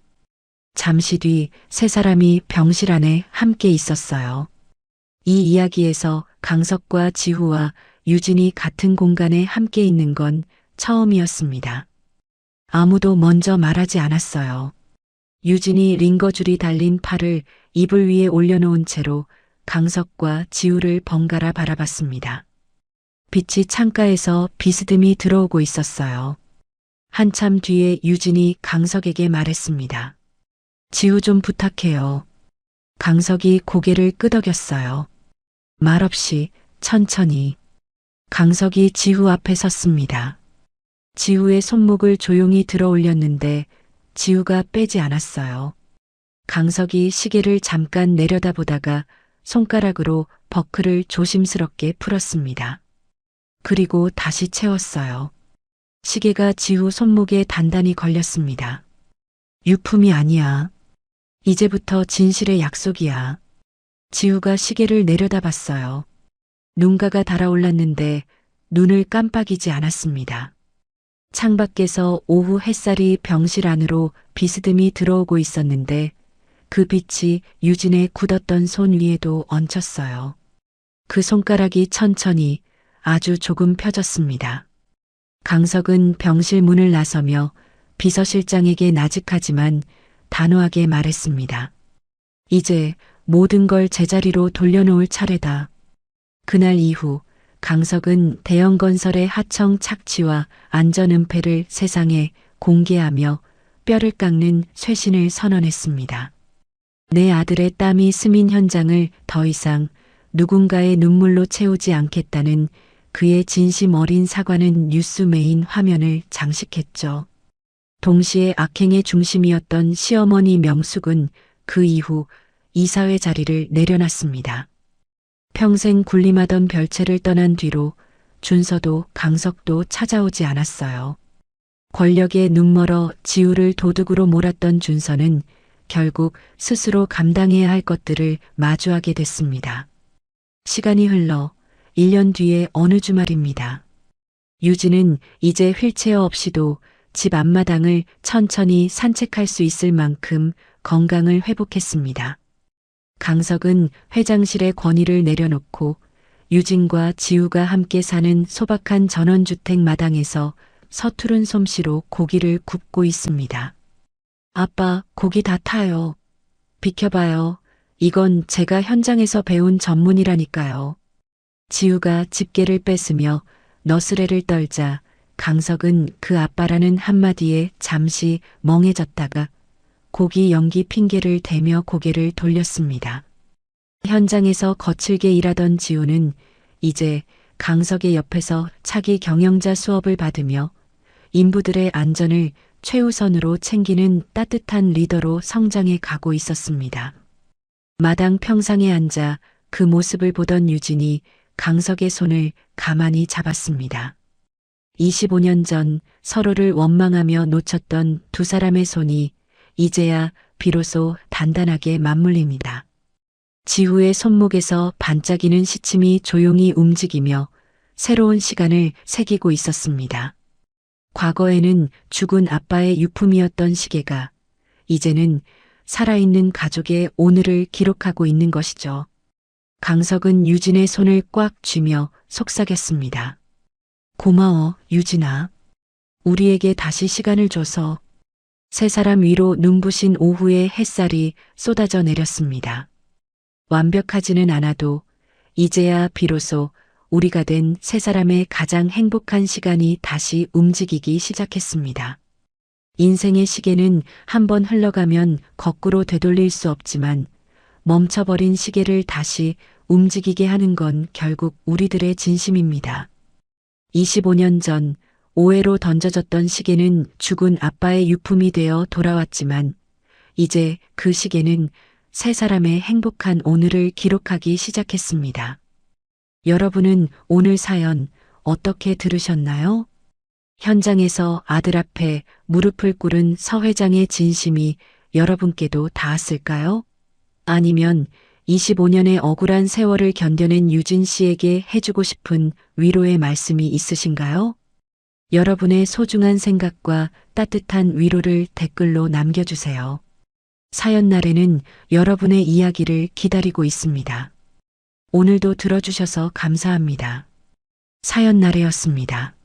[SPEAKER 2] 잠시 뒤 세 사람이 병실 안에 함께 있었어요. 이 이야기에서 강석과 지후와 유진이 같은 공간에 함께 있는 건 처음이었습니다. 아무도 먼저 말하지 않았어요. 유진이 링거줄이 달린 팔을 이불 위에 올려놓은 채로 강석과 지우를 번갈아 바라봤습니다. 빛이 창가에서 비스듬히 들어오고 있었어요. 한참 뒤에 유진이 강석에게 말했습니다. 지우 좀 부탁해요. 강석이 고개를 끄덕였어요. 말없이 천천히. 강석이 지우 앞에 섰습니다. 지우의 손목을 조용히 들어 올렸는데 지우가 빼지 않았어요. 강석이 시계를 잠깐 내려다보다가 손가락으로 버클을 조심스럽게 풀었습니다. 그리고 다시 채웠어요. 시계가 지우 손목에 단단히 걸렸습니다. 유품이 아니야. 이제부터 진실의 약속이야. 지우가 시계를 내려다봤어요. 눈가가 달아올랐는데 눈을 깜빡이지 않았습니다. 창밖에서 오후 햇살이 병실 안으로 비스듬히 들어오고 있었는데 그 빛이 유진의 굳었던 손 위에도 얹혔어요. 그 손가락이 천천히 아주 조금 펴졌습니다. 강석은 병실 문을 나서며 비서실장에게 나직하지만 단호하게 말했습니다. 이제 모든 걸 제자리로 돌려놓을 차례다. 그날 이후 강석은 대형건설의 하청 착취와 안전 은폐를 세상에 공개하며 뼈를 깎는 쇄신을 선언했습니다. 내 아들의 땀이 스민 현장을 더 이상 누군가의 눈물로 채우지 않겠다는 그의 진심 어린 사과는 뉴스 메인 화면을 장식했죠. 동시에 악행의 중심이었던 시어머니 명숙은 그 이후 이사회 자리를 내려놨습니다. 평생 군림하던 별채를 떠난 뒤로 준서도 강석도 찾아오지 않았어요. 권력에 눈멀어 지우를 도둑으로 몰았던 준서는 결국 스스로 감당해야 할 것들을 마주하게 됐습니다. 시간이 흘러 1년 뒤의 어느 주말입니다. 유진은 이제 휠체어 없이도 집 앞마당을 천천히 산책할 수 있을 만큼 건강을 회복했습니다. 강석은 회장실의 권위를 내려놓고 유진과 지우가 함께 사는 소박한 전원주택 마당에서 서투른 솜씨로 고기를 굽고 있습니다. 아빠, 고기 다 타요. 비켜봐요. 이건 제가 현장에서 배운 전문이라니까요. 지우가 집게를 뺏으며 너스레를 떨자 강석은 그 아빠라는 한마디에 잠시 멍해졌다가 고기 연기 핑계를 대며 고개를 돌렸습니다. 현장에서 거칠게 일하던 지우는 이제 강석의 옆에서 차기 경영자 수업을 받으며 인부들의 안전을 최우선으로 챙기는 따뜻한 리더로 성장해 가고 있었습니다. 마당 평상에 앉아 그 모습을 보던 유진이 강석의 손을 가만히 잡았습니다. 25년 전 서로를 원망하며 놓쳤던 두 사람의 손이 이제야 비로소 단단하게 맞물립니다. 지우의 손목에서 반짝이는 시침이 조용히 움직이며 새로운 시간을 새기고 있었습니다. 과거에는 죽은 아빠의 유품이었던 시계가 이제는 살아있는 가족의 오늘을 기록하고 있는 것이죠. 강석은 유진의 손을 꽉 쥐며 속삭였습니다. 고마워, 유진아. 우리에게 다시 시간을 줘서. 세 사람 위로 눈부신 오후의 햇살이 쏟아져 내렸습니다. 완벽하지는 않아도 이제야 비로소 우리가 된 세 사람의 가장 행복한 시간이 다시 움직이기 시작했습니다. 인생의 시계는 한번 흘러가면 거꾸로 되돌릴 수 없지만 멈춰버린 시계를 다시 움직이게 하는 건 결국 우리들의 진심입니다. 25년 전 오해로 던져졌던 시계는 죽은 아빠의 유품이 되어 돌아왔지만 이제 그 시계는 세 사람의 행복한 오늘을 기록하기 시작했습니다. 여러분은 오늘 사연 어떻게 들으셨나요? 현장에서 아들 앞에 무릎을 꿇은 서 회장의 진심이 여러분께도 닿았을까요? 아니면 25년의 억울한 세월을 견뎌낸 유진 씨에게 해주고 싶은 위로의 말씀이 있으신가요? 여러분의 소중한 생각과 따뜻한 위로를 댓글로 남겨주세요. 사연날에는 여러분의 이야기를 기다리고 있습니다. 오늘도 들어주셔서 감사합니다. 사연날이었습니다.